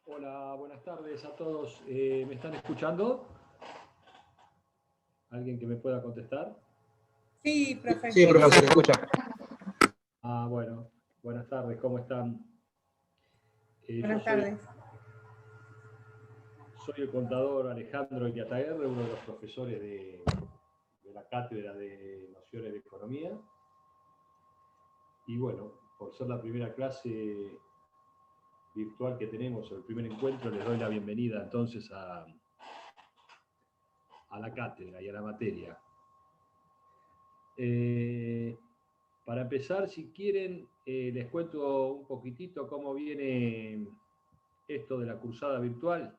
Hola, buenas tardes a todos. ¿Me están escuchando? ¿Alguien que me pueda contestar? Sí, profe. Sí, profe, se escucha. Bueno, buenas tardes, ¿cómo están? Buenas tardes. Soy el contador Alejandro Iataguerre, uno de los profesores de la Cátedra de Nociones de Economía. Y bueno, por ser la primera clase virtual que tenemos, el primer encuentro, les doy la bienvenida entonces a la cátedra y a la materia. Para empezar, si quieren, les cuento un poquitito cómo viene esto de la cursada virtual,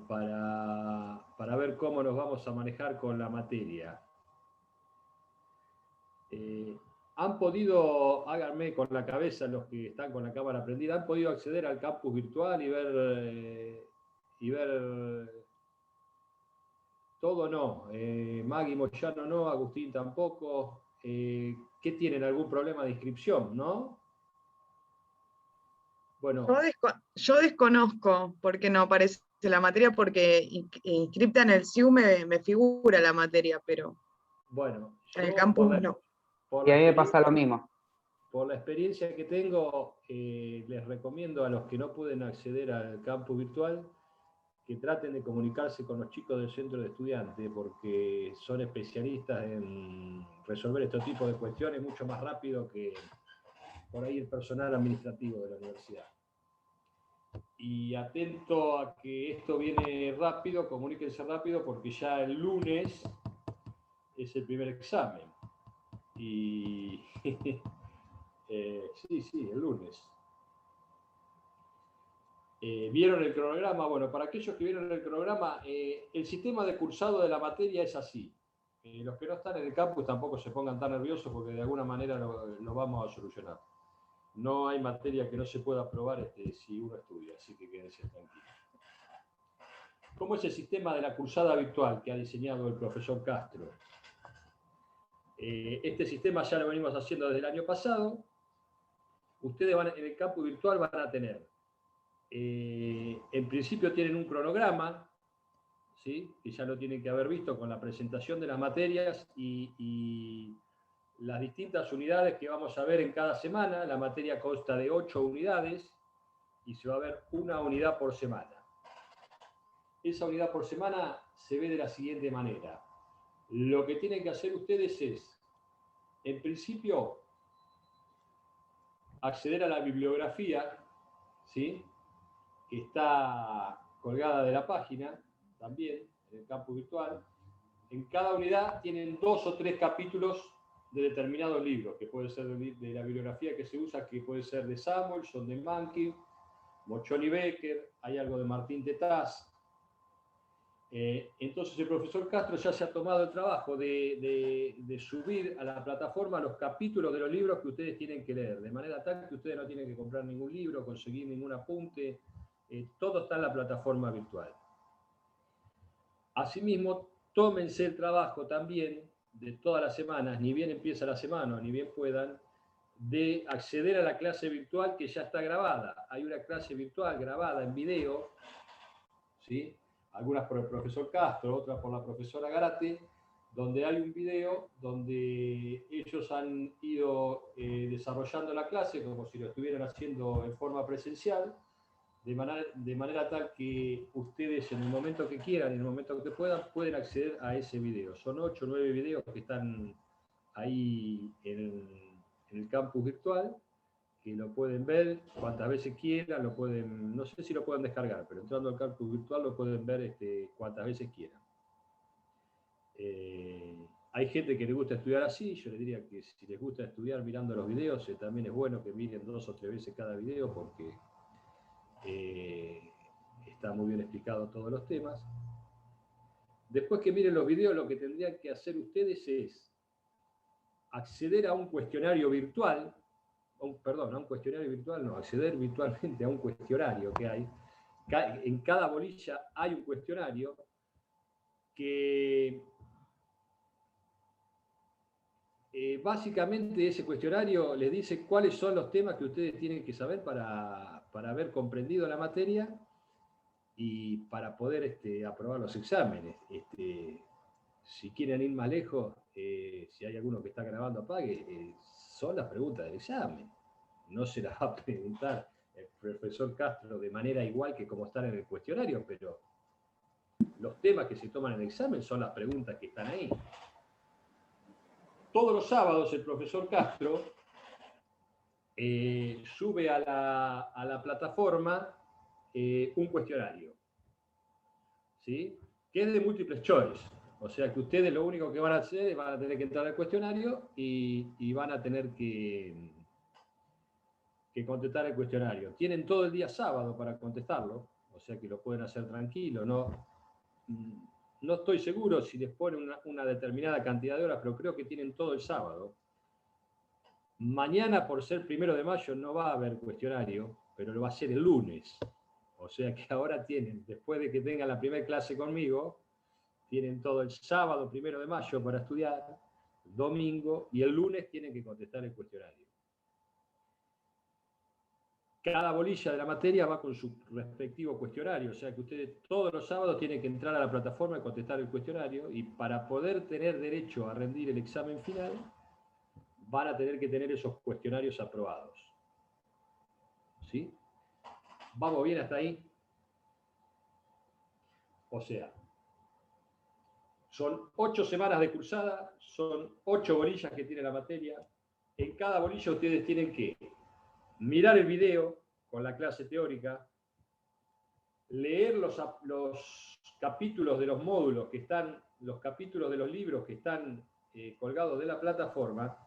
para ver cómo nos vamos a manejar con la materia. ¿Han podido, háganme con la cabeza los que están con la cámara prendida, han podido acceder al campus virtual y ver todo? No. Maggie Moyano no, Agustín tampoco. ¿Qué tienen? ¿Algún problema de inscripción, no? Bueno. Yo desconozco por qué no aparece la materia, porque inscripta en el SIU me figura la materia, pero bueno, en el campus no. Y a mí me pasa lo mismo. Por la experiencia que tengo, les recomiendo a los que no pueden acceder al campus virtual que traten de comunicarse con los chicos del centro de estudiantes, porque son especialistas en resolver este tipo de cuestiones mucho más rápido que por ahí el personal administrativo de la universidad. Y atento a que esto viene rápido, comuníquense rápido, porque ya el lunes es el primer examen. Y sí, el lunes. ¿Vieron el cronograma? Bueno, para aquellos que vieron el cronograma, el sistema de cursado de la materia es así. Los que no están en el campus tampoco se pongan tan nerviosos, porque de alguna manera lo vamos a solucionar. No hay materia que no se pueda aprobar si uno estudia, así que quédense tranquilos. ¿Cómo es el sistema de la cursada virtual que ha diseñado el profesor Castro? Este sistema ya lo venimos haciendo desde el año pasado. Ustedes en el campus virtual van a tener, en principio tienen un cronograma, ¿sí? Que ya lo tienen que haber visto con la presentación de las materias y las distintas unidades que vamos a ver en cada semana. La materia consta de 8 unidades y se va a ver una unidad por semana. Esa unidad por semana se ve de la siguiente manera. Lo que tienen que hacer ustedes es, en principio, acceder a la bibliografía, ¿sí? Que está colgada de la página, también, en el campus virtual. En cada unidad tienen 2 o 3 capítulos de determinados libros, que puede ser de la bibliografía que se usa, que puede ser de Samuelson, de Mankiw, Mochoni Becker, hay algo de Martín Tetaz. Entonces el profesor Castro ya se ha tomado el trabajo de subir a la plataforma los capítulos de los libros que ustedes tienen que leer, de manera tal que ustedes no tienen que comprar ningún libro, conseguir ningún apunte, todo está en la plataforma virtual. Asimismo, tómense el trabajo también de todas las semanas, ni bien empieza la semana, ni bien puedan, de acceder a la clase virtual que ya está grabada. Hay una clase virtual grabada en video, ¿sí? Algunas por el profesor Castro, otras por la profesora Garate, donde hay un video donde ellos han ido desarrollando la clase como si lo estuvieran haciendo en forma presencial, de manera tal que ustedes en el momento que quieran, en el momento que pueden acceder a ese video. Son 8 o 9 videos que están ahí en el campus virtual, que lo pueden ver cuantas veces quieran, lo pueden, no sé si lo pueden descargar, pero entrando al campus virtual lo pueden ver cuantas veces quieran. Hay gente que le gusta estudiar así, yo les diría que si les gusta estudiar mirando los videos, también es bueno que miren 2 o 3 veces cada video, porque está muy bien explicado todos los temas. Después que miren los videos, lo que tendrían que hacer ustedes es acceder a un cuestionario virtual, acceder virtualmente a un cuestionario que hay. En cada bolilla hay un cuestionario que básicamente ese cuestionario les dice cuáles son los temas que ustedes tienen que saber para haber comprendido la materia y para poder aprobar los exámenes. Si quieren ir más lejos, si hay alguno que está grabando, apague, son las preguntas del examen. No se las va a preguntar el profesor Castro de manera igual que como están en el cuestionario, pero los temas que se toman en el examen son las preguntas que están ahí. Todos los sábados el profesor Castro sube a la plataforma un cuestionario, ¿sí? Que es de multiple choice. O sea que ustedes lo único que van a hacer es van a tener que entrar al cuestionario y van a tener que contestar el cuestionario. Tienen todo el día sábado para contestarlo, o sea que lo pueden hacer tranquilo. No estoy seguro si les ponen una determinada cantidad de horas, pero creo que tienen todo el sábado. Mañana, por ser 1 de mayo, no va a haber cuestionario, pero lo va a ser el lunes. O sea que ahora tienen, después de que tengan la primera clase conmigo, tienen todo el sábado 1 de mayo para estudiar, domingo, y el lunes tienen que contestar el cuestionario. Cada bolilla de la materia va con su respectivo cuestionario, o sea que ustedes todos los sábados tienen que entrar a la plataforma y contestar el cuestionario, y para poder tener derecho a rendir el examen final, van a tener que tener esos cuestionarios aprobados. ¿Sí? ¿Vamos bien hasta ahí? O sea, son 8 semanas de cursada, son 8 bolillas que tiene la materia. En cada bolilla ustedes tienen que mirar el video con la clase teórica, leer los capítulos de los módulos que están, los capítulos de los libros que están colgados de la plataforma,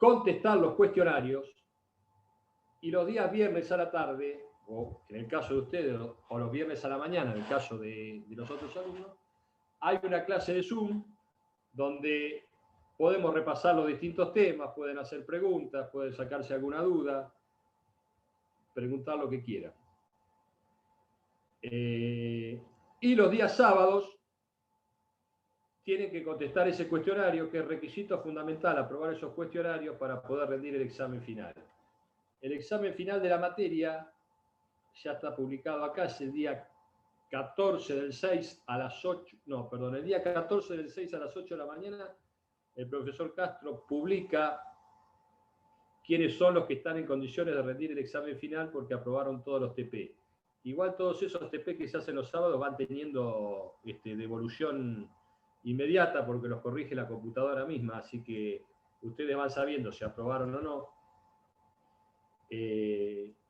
contestar los cuestionarios, y los días viernes a la tarde, o en el caso de ustedes, o los viernes a la mañana, en el caso de los otros alumnos, hay una clase de Zoom donde podemos repasar los distintos temas, pueden hacer preguntas, pueden sacarse alguna duda, preguntar lo que quieran. Y los días sábados tienen que contestar ese cuestionario, que es requisito fundamental, aprobar esos cuestionarios para poder rendir el examen final. El examen final de la materia ya está publicado acá, es el día 14 del 6 a las 8, no, perdón, el día 14 del 6 a las 8 de la mañana, el profesor Castro publica quiénes son los que están en condiciones de rendir el examen final porque aprobaron todos los TP. Igual todos esos TP que se hacen los sábados van teniendo devolución inmediata porque los corrige la computadora misma, así que ustedes van sabiendo si aprobaron o no.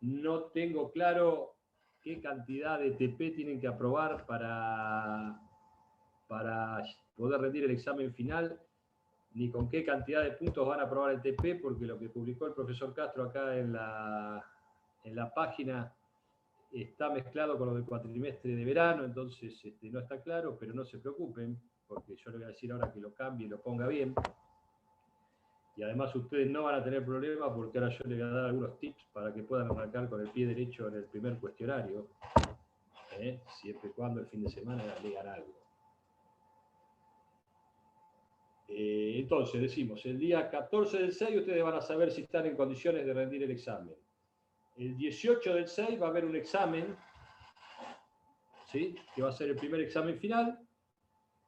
No tengo claro qué cantidad de TP tienen que aprobar para poder rendir el examen final, ni con qué cantidad de puntos van a aprobar el TP, porque lo que publicó el profesor Castro acá en la página está mezclado con lo del cuatrimestre de verano, entonces no está claro, pero no se preocupen, porque yo le voy a decir ahora que lo cambie y lo ponga bien. Y además ustedes no van a tener problema porque ahora yo les voy a dar algunos tips para que puedan arrancar con el pie derecho en el primer cuestionario, siempre y cuando el fin de semana lean algo. Entonces, decimos, el día 14 del 6 ustedes van a saber si están en condiciones de rendir el examen. El 18 del 6 va a haber un examen, ¿sí?, que va a ser el primer examen final.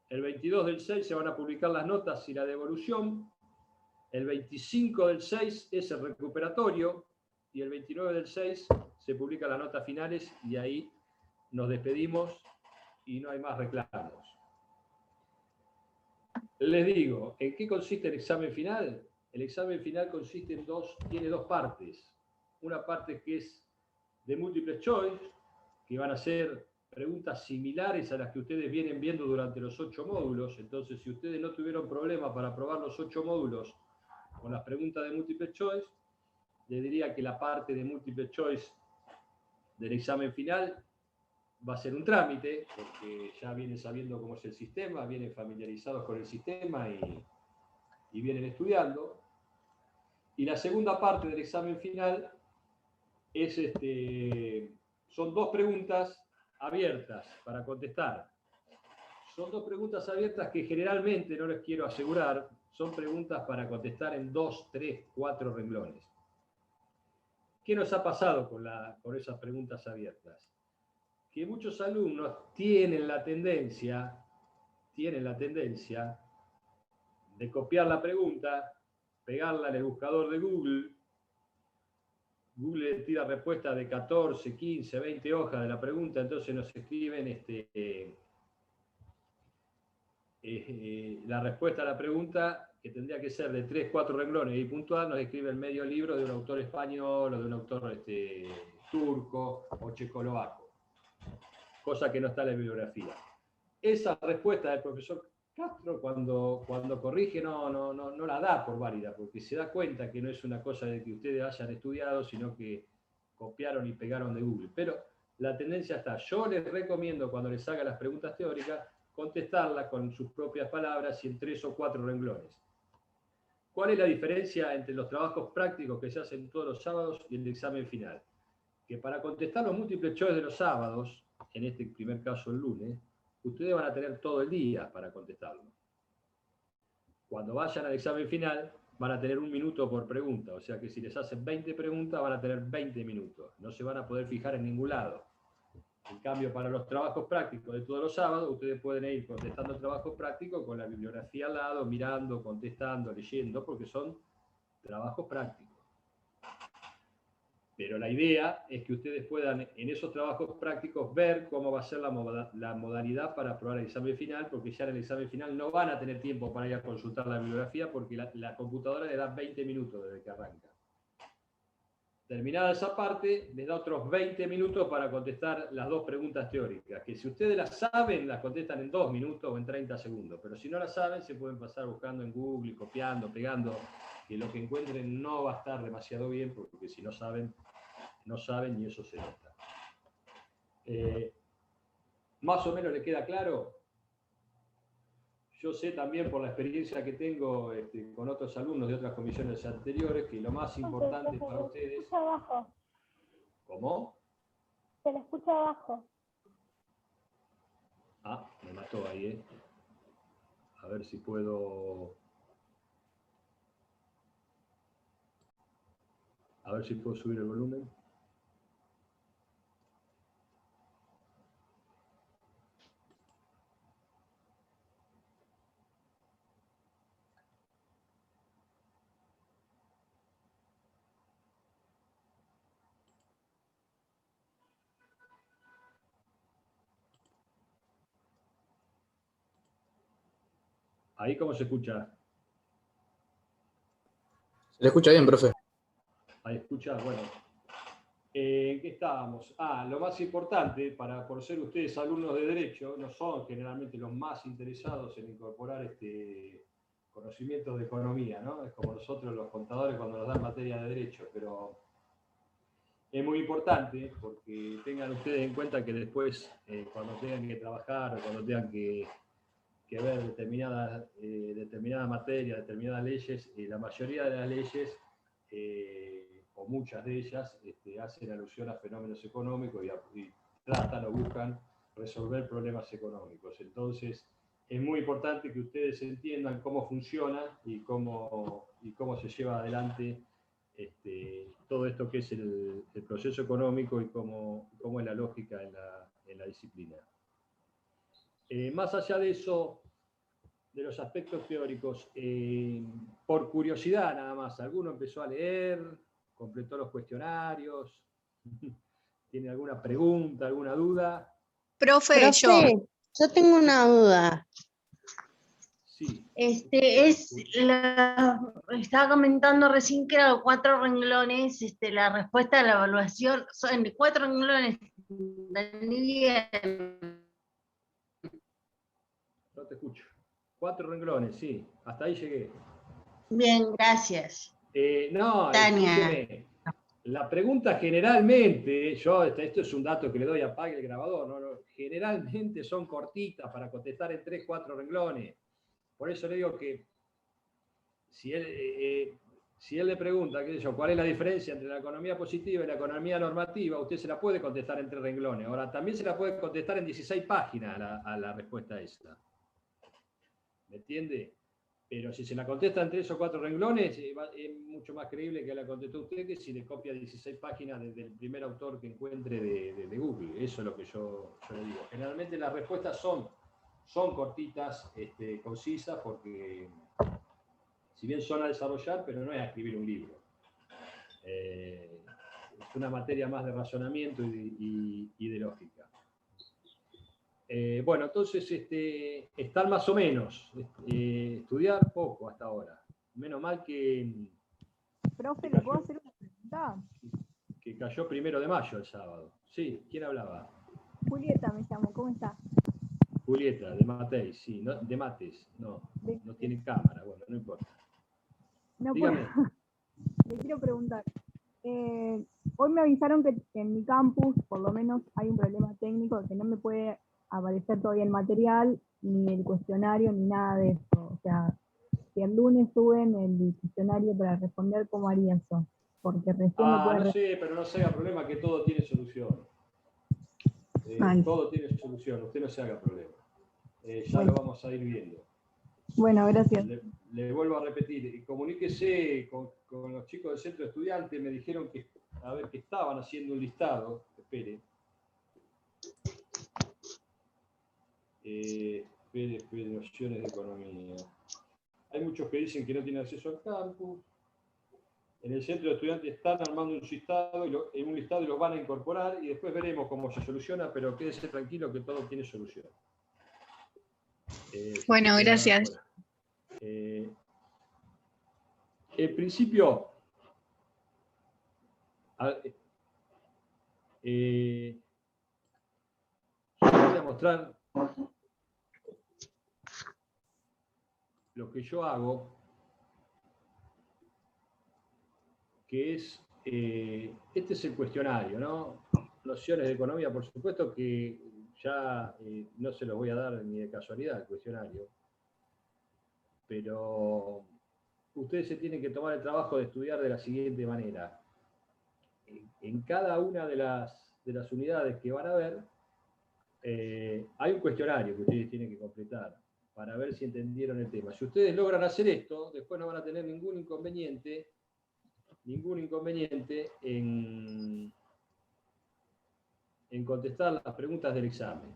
El 22 del 6 se van a publicar las notas y la devolución. El 25 del 6 es el recuperatorio. Y el 29 del 6 se publican las notas finales y ahí nos despedimos y no hay más reclamos. Les digo, ¿en qué consiste el examen final? El examen final consiste en tiene dos partes. Una parte que es de múltiple choice, que van a ser preguntas similares a las que ustedes vienen viendo durante los 8 módulos. Entonces, si ustedes no tuvieron problema para aprobar los 8 módulos con las preguntas de múltiple choice, les diría que la parte de múltiple choice del examen final va a ser un trámite, porque ya vienen sabiendo cómo es el sistema, vienen familiarizados con el sistema y vienen estudiando. Y la segunda parte del examen final es son dos preguntas abiertas para contestar. Son dos preguntas abiertas que generalmente, no les quiero asegurar, son preguntas para contestar en 2, 3, 4 renglones. ¿Qué nos ha pasado con esas preguntas abiertas? Que muchos alumnos tienen la tendencia de copiar la pregunta, pegarla en el buscador de Google. Google le tira respuesta de 14, 15, 20 hojas de la pregunta, entonces nos escriben la respuesta a la pregunta, que tendría que ser de 3, 4 renglones y puntual, nos escriben medio libro de un autor español o de un autor turco o checoslovaco, cosa que no está en la bibliografía. Esa respuesta del profesor Castro, cuando corrige, no la da por válida, porque se da cuenta que no es una cosa de que ustedes hayan estudiado, sino que copiaron y pegaron de Google. Pero la tendencia está. Yo les recomiendo, cuando les haga las preguntas teóricas, contestarlas con sus propias palabras y en 3 o 4 renglones. ¿Cuál es la diferencia entre los trabajos prácticos que se hacen todos los sábados y el examen final? Que para contestar los múltiples choice de los sábados, en este primer caso el lunes, ustedes van a tener todo el día para contestarlo. Cuando vayan al examen final, van a tener 1 minuto por pregunta, o sea que si les hacen 20 preguntas, van a tener 20 minutos. No se van a poder fijar en ningún lado. En cambio, para los trabajos prácticos de todos los sábados, ustedes pueden ir contestando el trabajo práctico con la bibliografía al lado, mirando, contestando, leyendo, porque son trabajos prácticos. Pero la idea es que ustedes puedan, en esos trabajos prácticos, ver cómo va a ser la modalidad para aprobar el examen final, porque ya en el examen final no van a tener tiempo para ir a consultar la bibliografía, porque la computadora le da 20 minutos desde que arranca. Terminada esa parte, les da otros 20 minutos para contestar las 2 preguntas teóricas, que si ustedes las saben, las contestan en 2 minutos o en 30 segundos, pero si no las saben, se pueden pasar buscando en Google, copiando, pegando, que lo que encuentren no va a estar demasiado bien, porque si no saben y eso se nota. ¿Más o menos le queda claro? yo sé también por la experiencia que tengo con otros alumnos de otras comisiones anteriores que lo más importante para ustedes... Se le escucha abajo. ¿Cómo? Se le escucha abajo. Ah, me mató ahí, ¿eh? A ver si puedo... A ver si puedo subir el volumen. Ahí, ¿cómo se escucha? Se le escucha bien, profe. Ahí escucha, bueno. ¿En qué estábamos? Lo más importante, por ser ustedes alumnos de Derecho, no son generalmente los más interesados en incorporar conocimientos de economía, ¿no? Es como nosotros los contadores cuando nos dan materia de Derecho, pero es muy importante porque tengan ustedes en cuenta que después, cuando tengan que trabajar o cuando tengan que ver determinadas materias, determinadas leyes, la mayoría de las leyes, o muchas de ellas, hacen alusión a fenómenos económicos y tratan o buscan resolver problemas económicos. Entonces, es muy importante que ustedes entiendan cómo funciona y cómo se lleva adelante todo esto que es el proceso económico y cómo es la lógica en la disciplina. Más allá de eso, de los aspectos teóricos, por curiosidad nada más, ¿alguno empezó a leer? ¿Completó los cuestionarios? ¿Tiene alguna pregunta, alguna duda? Profe, yo tengo una duda. Sí. Estaba comentando recién que eran 4 renglones, la respuesta a la evaluación son 4 renglones. Entendí bien. No te escucho. 4 renglones, sí. Hasta ahí llegué. Bien, gracias. No, Tania. escúcheme. La pregunta generalmente, esto es un dato que le doy, apague el grabador, ¿no? Generalmente son cortitas para contestar en 3, 4 renglones. Por eso le digo que si él le pregunta, qué sé yo, cuál es la diferencia entre la economía positiva y la economía normativa, usted se la puede contestar en 3 renglones. Ahora, también se la puede contestar en 16 páginas a la respuesta esa. ¿Me entiende? Pero si se la contesta en 3 o 4 renglones, es mucho más creíble que la contestó usted que si le copia 16 páginas desde el primer autor que encuentre de Google. Eso es lo que yo le digo. Generalmente las respuestas son cortitas, concisas, porque si bien son a desarrollar, pero no es a escribir un libro. Es una materia más de razonamiento y de lógica. Bueno, entonces están más o menos. Estudiar poco hasta ahora. Menos mal que... Profe, ¿le puedo hacer una pregunta? Que cayó 1 de mayo el sábado. Sí, ¿quién hablaba? Julieta me llamo, ¿cómo está? Julieta, de Mateis, sí. No, de Mates, no tiene cámara, bueno, no importa. No Dígame. puedo. Le quiero preguntar. Hoy me avisaron que en mi campus, por lo menos, hay un problema técnico, que no me puede aparecer todavía el material, ni el cuestionario, ni nada de eso. O sea, si el lunes suben el cuestionario para responder, ¿cómo haría eso? Porque recién me pueden... No sé, pero no se haga problema que todo tiene solución. Todo tiene solución, usted no se haga problema. Ya bueno. lo vamos a ir viendo. Bueno, gracias. Le vuelvo a repetir, comuníquese con los chicos del centro de estudiantes, me dijeron que estaban haciendo un listado, espere, nociones de economía. Hay muchos que dicen que no tienen acceso al campus. En el centro de estudiantes están armando un listado y los van a incorporar y después veremos cómo se soluciona, pero quédese tranquilo que todo tiene solución. Bueno, gracias. En principio, yo voy a mostrar lo que yo hago, que es, este es el cuestionario, ¿no? Nociones de economía, por supuesto que ya no se los voy a dar ni de casualidad el cuestionario. pero ustedes se tienen que tomar el trabajo de estudiar de la siguiente manera. En cada una de las unidades que van a ver, hay un cuestionario que ustedes tienen que completar para ver si entendieron el tema. Si ustedes logran hacer esto, después no van a tener ningún inconveniente en contestar las preguntas del examen.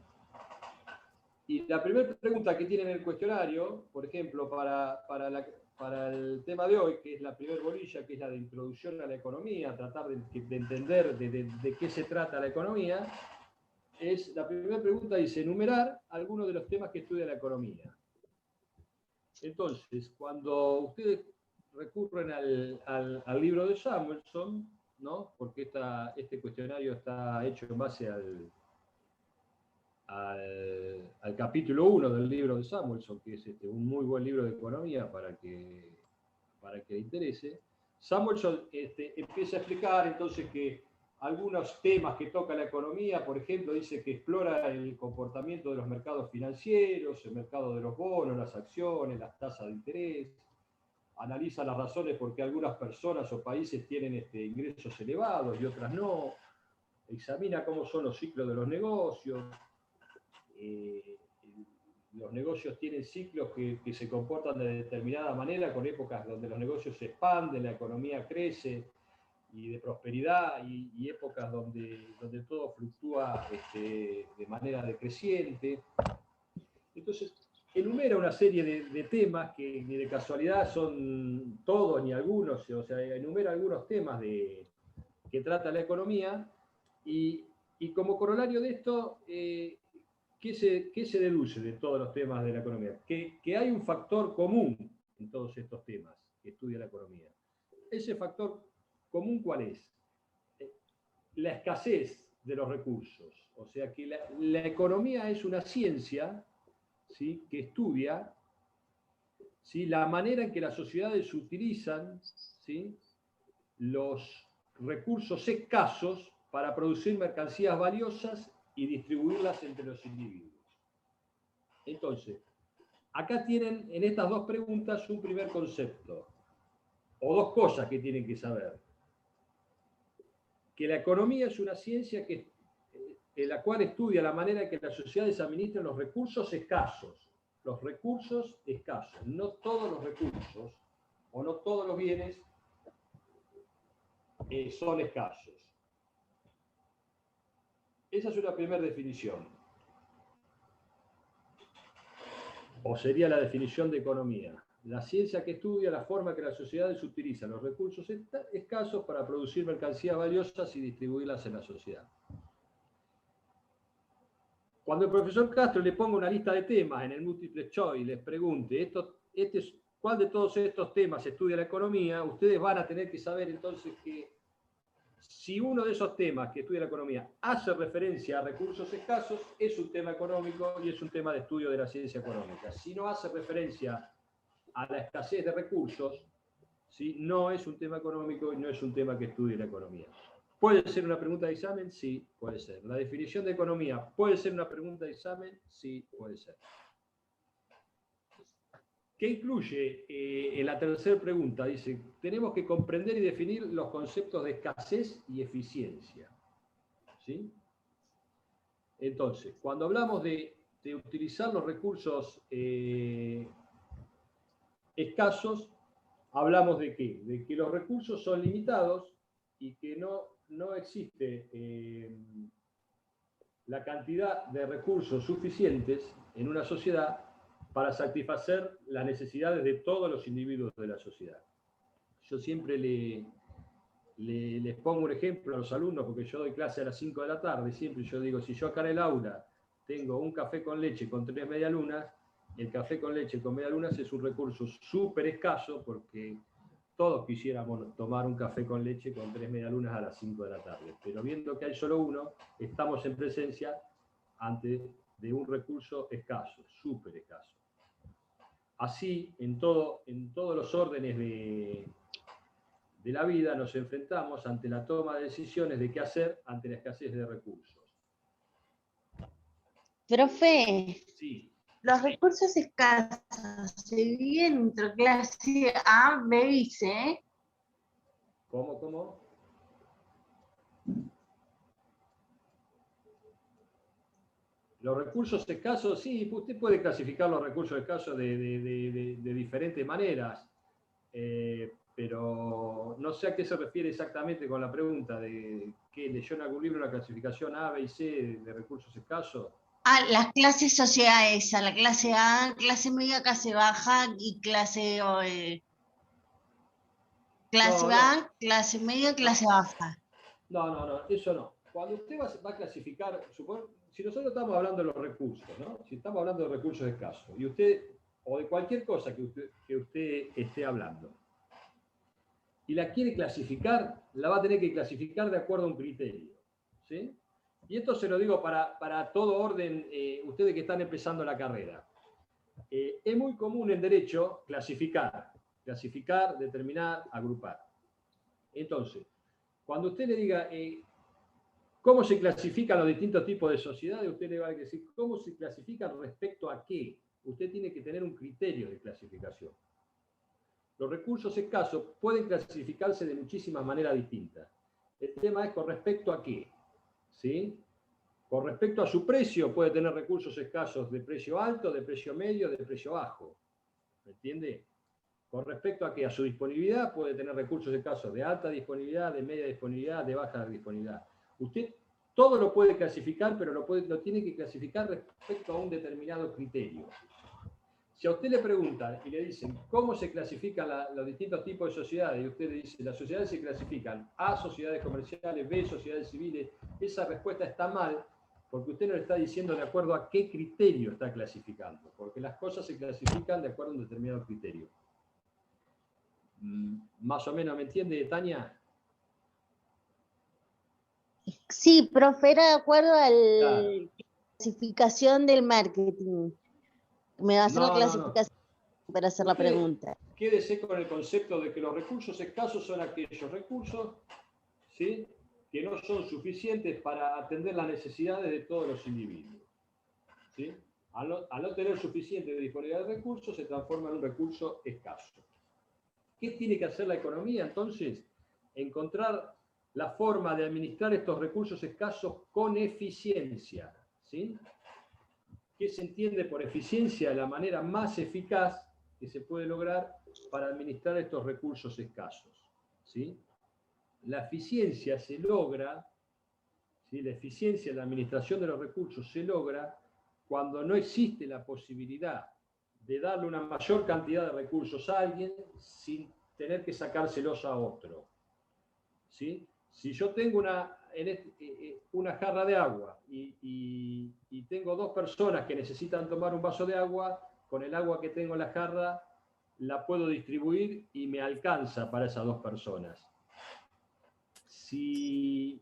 Y la primera pregunta que tienen en el cuestionario, por ejemplo, para el tema de hoy, que es la primera bolilla, que es la de introducción a la economía, tratar de entender de qué se trata la economía, la primera pregunta dice, enumerar algunos de los temas que estudia la economía. Entonces, cuando ustedes recurren al libro de Samuelson, ¿no? Porque este cuestionario está hecho en base al capítulo 1 del libro de Samuelson, que es un muy buen libro de economía para que le interese. Samuelson empieza a explicar entonces que algunos temas que toca la economía, por ejemplo, dice que explora el comportamiento de los mercados financieros, el mercado de los bonos, las acciones, las tasas de interés, analiza las razones por qué algunas personas o países tienen ingresos elevados y otras no, examina cómo son los ciclos de los negocios. Los negocios tienen ciclos que se comportan de determinada manera, con épocas donde los negocios se expanden, la economía crece y de prosperidad, y épocas donde todo fluctúa de manera decreciente. Entonces, enumera una serie de temas que ni de casualidad son todos ni algunos, o sea, enumera algunos temas que trata la economía, y como corolario de esto, ¿qué se deduce de todos los temas de la economía? Que hay un factor común en todos estos temas que estudia la economía. Ese factor común, ¿cuál es? La escasez de los recursos. O sea que la economía es una ciencia, ¿sí?, que estudia, ¿sí?, la manera en que las sociedades utilizan, ¿sí?, los recursos escasos para producir mercancías valiosas y distribuirlas entre los individuos. Entonces, acá tienen en estas dos preguntas un primer concepto, o dos cosas que tienen que saber. Que la economía es una ciencia en la cual estudia la manera en que las sociedades administran los recursos escasos. Los recursos escasos, no todos los recursos o no todos los bienes son escasos. Esa es una primera definición. O sería la definición de economía. La ciencia que estudia la forma que las sociedades utilizan los recursos escasos para producir mercancías valiosas y distribuirlas en la sociedad. Cuando el profesor Castro le ponga una lista de temas en el multiple choice y les pregunte cuál de todos estos temas estudia la economía, ustedes van a tener que saber entonces que si uno de esos temas que estudia la economía hace referencia a recursos escasos, es un tema económico y es un tema de estudio de la ciencia económica. Si no hace referencia a la escasez de recursos, ¿sí?, no es un tema económico y no es un tema que estudie la economía. ¿Puede ser una pregunta de examen? Sí, puede ser. ¿La definición de economía puede ser una pregunta de examen? Sí, puede ser. ¿Qué incluye en la tercera pregunta? Dice, tenemos que comprender y definir los conceptos de escasez y eficiencia. ¿Sí? Entonces, cuando hablamos de utilizar los recursos escasos, hablamos de ¿qué? De que los recursos son limitados y que no existe la cantidad de recursos suficientes en una sociedad para satisfacer las necesidades de todos los individuos de la sociedad. Yo siempre les pongo un ejemplo a los alumnos, porque yo doy clase a las 5 de la tarde, siempre yo digo, si yo acá en el aula tengo un café con leche con 3 medialunas, el café con leche con medialunas es un recurso súper escaso, porque todos quisiéramos tomar un café con leche con 3 medialunas a las 5 de la tarde, pero viendo que hay solo uno, estamos en presencia de un recurso escaso, súper escaso. Así, en todos los órdenes de la vida nos enfrentamos ante la toma de decisiones de qué hacer ante la escasez de recursos. Profe, Sí. Los recursos escasos se dividen entre clase A, B y C. ¿Cómo? Los recursos escasos, sí, usted puede clasificar los recursos escasos de diferentes maneras, pero no sé a qué se refiere exactamente con la pregunta de que leyó en algún libro la clasificación A, B y C de recursos escasos. Ah, las clases sociedad esa, la clase A, clase media, clase baja y clase No, A, clase media, clase baja. No, eso no. Cuando usted va a clasificar, si nosotros estamos hablando de los recursos, ¿no? Si estamos hablando de recursos escasos, y usted, o de cualquier cosa que usted esté hablando, y la quiere clasificar, la va a tener que clasificar de acuerdo a un criterio, ¿sí? Y esto se lo digo para todo orden, ustedes que están empezando la carrera. Es muy común en derecho clasificar, determinar, agrupar. Entonces, cuando usted le diga cómo se clasifican los distintos tipos de sociedades, usted le va a decir cómo se clasifican respecto a qué. Usted tiene que tener un criterio de clasificación. Los recursos escasos pueden clasificarse de muchísimas maneras distintas. El tema es con respecto a qué, ¿sí? Con respecto a su precio, puede tener recursos escasos de precio alto, de precio medio, de precio bajo. ¿Me entiende? Con respecto a que a su disponibilidad puede tener recursos escasos de alta disponibilidad, de media disponibilidad, de baja disponibilidad. Usted todo lo puede clasificar, pero lo tiene que clasificar respecto a un determinado criterio. Si a usted le preguntan y le dicen cómo se clasifican los distintos tipos de sociedades, y usted le dice las sociedades se clasifican A, sociedades comerciales, B, sociedades civiles, esa respuesta está mal, porque usted no le está diciendo de acuerdo a qué criterio está clasificando, porque las cosas se clasifican de acuerdo a un determinado criterio. ¿Más o menos me entiende, Tania? Sí, profe, era de acuerdo a Claro. la clasificación del marketing. Me va a hacer la No. clasificación para hacer la Usted pregunta. Quédese con el concepto de que los recursos escasos son aquellos recursos, ¿sí?, que no son suficientes para atender las necesidades de todos los individuos, ¿sí? Al no tener suficiente disponibilidad de recursos, se transforma en un recurso escaso. ¿Qué tiene que hacer la economía entonces? Encontrar la forma de administrar estos recursos escasos con eficiencia, ¿sí? ¿Qué se entiende por eficiencia? La manera más eficaz que se puede lograr para administrar estos recursos escasos, ¿sí? La eficiencia se logra, ¿sí? La eficiencia en la administración de los recursos se logra cuando no existe la posibilidad de darle una mayor cantidad de recursos a alguien sin tener que sacárselos a otro, ¿sí? Si yo tengo una jarra de agua y tengo dos personas que necesitan tomar un vaso de agua, con el agua que tengo en la jarra la puedo distribuir y me alcanza para esas dos personas. Si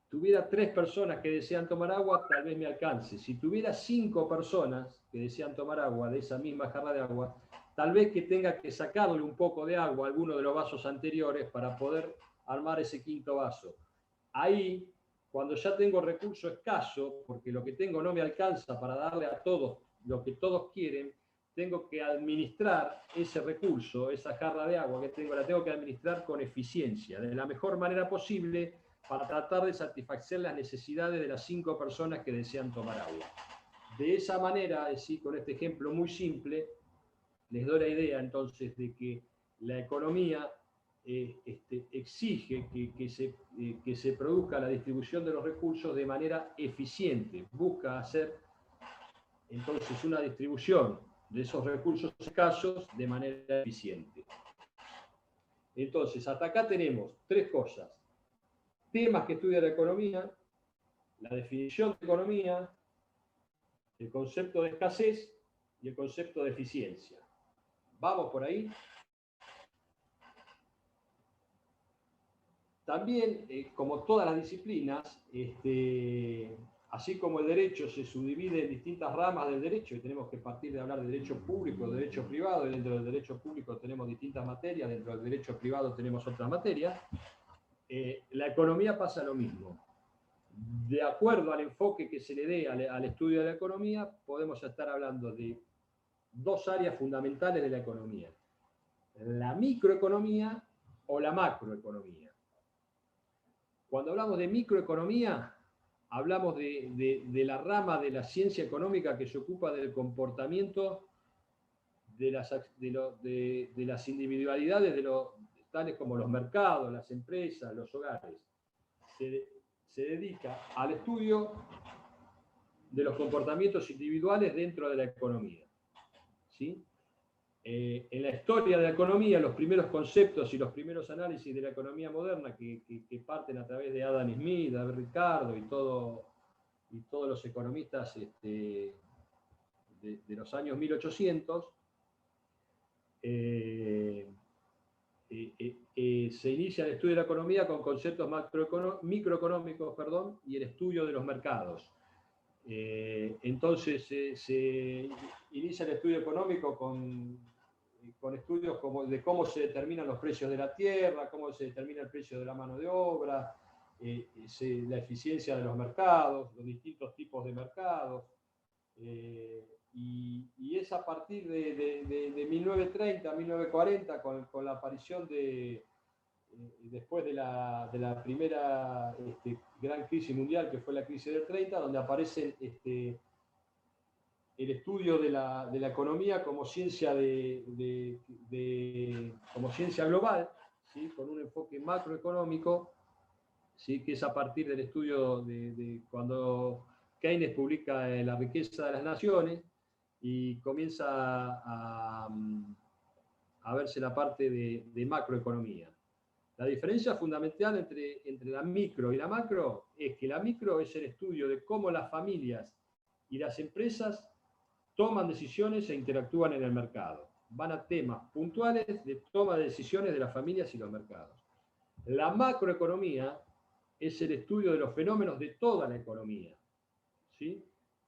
tuviera 3 personas que desean tomar agua, tal vez me alcance. Si tuviera 5 personas que desean tomar agua de esa misma jarra de agua, tal vez que tenga que sacarle un poco de agua a alguno de los vasos anteriores para poder armar ese quinto vaso. Ahí, cuando ya tengo recurso escaso, porque lo que tengo no me alcanza para darle a todos lo que todos quieren, tengo que administrar ese recurso, esa jarra de agua que tengo, la tengo que administrar con eficiencia, de la mejor manera posible, para tratar de satisfacer las necesidades de las 5 personas que desean tomar agua. De esa manera, es decir, con este ejemplo muy simple, les doy la idea entonces de que la economía exige que se produzca la distribución de los recursos de manera eficiente, busca hacer entonces una distribución de esos recursos escasos de manera eficiente. Entonces, hasta acá tenemos 3 cosas. Temas que estudia la economía, la definición de economía, el concepto de escasez y el concepto de eficiencia. ¿Vamos por ahí? También, como todas las disciplinas, así como el derecho se subdivide en distintas ramas del derecho, y tenemos que partir de hablar de derecho público, de derecho privado, y dentro del derecho público tenemos distintas materias, dentro del derecho privado tenemos otras materias, la economía pasa lo mismo. de acuerdo al enfoque que se le dé al estudio de la economía, podemos estar hablando de dos áreas fundamentales de la economía: la microeconomía o la macroeconomía. Cuando hablamos de microeconomía, hablamos de la rama de la ciencia económica que se ocupa del comportamiento de las individualidades, tales como los mercados, las empresas, los hogares. Se dedica al estudio de los comportamientos individuales dentro de la economía, ¿sí? En la historia de la economía, los primeros conceptos y los primeros análisis de la economía moderna que parten a través de Adam Smith, David Ricardo y todos los economistas de los años 1800, se inicia el estudio de la economía con conceptos microeconómicos, y el estudio de los mercados. Entonces se inicia el estudio económico con estudios de cómo se determinan los precios de la tierra, cómo se determina el precio de la mano de obra, la eficiencia de los mercados, los distintos tipos de mercados. Y es a partir de 1930, 1940, con la aparición después de la primera gran crisis mundial, que fue la crisis del 30, donde aparece el estudio de la economía como ciencia, como ciencia global, ¿sí? Con un enfoque macroeconómico, ¿sí? Que es a partir del estudio de cuando Keynes publica La riqueza de las naciones, y comienza a verse la parte de macroeconomía. La diferencia fundamental entre la micro y la macro es que la micro es el estudio de cómo las familias y las empresas toman decisiones e interactúan en el mercado. Van a temas puntuales de toma de decisiones de las familias y los mercados. La macroeconomía es el estudio de los fenómenos de toda la economía, ¿sí?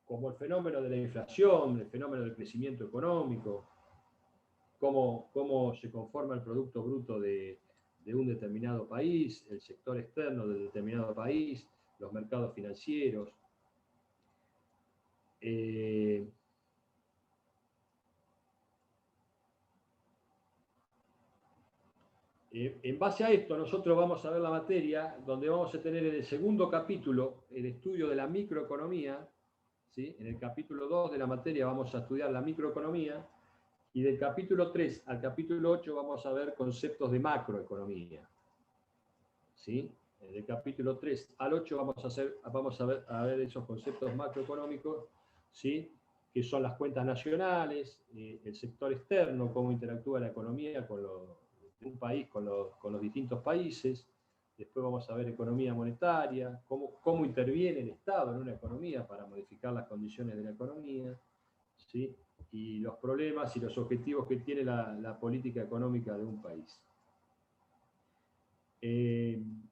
Como el fenómeno de la inflación, el fenómeno del crecimiento económico, cómo se conforma el Producto Bruto de un determinado país, el sector externo de determinado país, los mercados financieros. En base a esto, nosotros vamos a ver la materia donde vamos a tener en el segundo capítulo el estudio de la microeconomía, ¿sí? En el capítulo 2 de la materia vamos a estudiar la microeconomía, y del capítulo 3 al capítulo 8 vamos a ver conceptos de macroeconomía, ¿sí? Del capítulo 3 al 8 vamos a ver esos conceptos macroeconómicos, ¿sí? Que son las cuentas nacionales, el sector externo, cómo interactúa la economía de un país con los distintos países. Después vamos a ver economía monetaria, cómo interviene el Estado en una economía para modificar las condiciones de la economía, ¿sí? Y los problemas y los objetivos que tiene la política económica de un país. En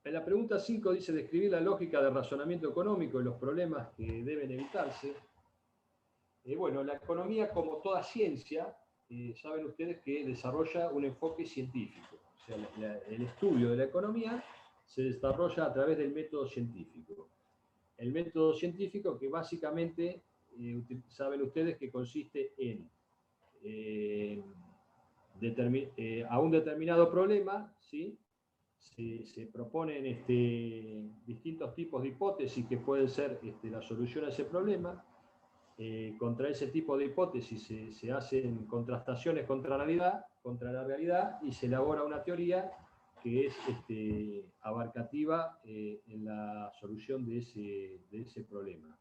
la pregunta 5 dice describir la lógica del razonamiento económico y los problemas que deben evitarse. Bueno, la economía, como toda ciencia, saben ustedes que desarrolla un enfoque científico. O sea, el estudio de la economía se desarrolla a través del método científico. El método científico que básicamente, saben ustedes que consiste en, a un determinado problema, ¿sí? Se proponen distintos tipos de hipótesis que pueden ser la solución a ese problema. Contra ese tipo de hipótesis se hacen contrastaciones contra la realidad, y se elabora una teoría que es abarcativa en la solución de ese problema.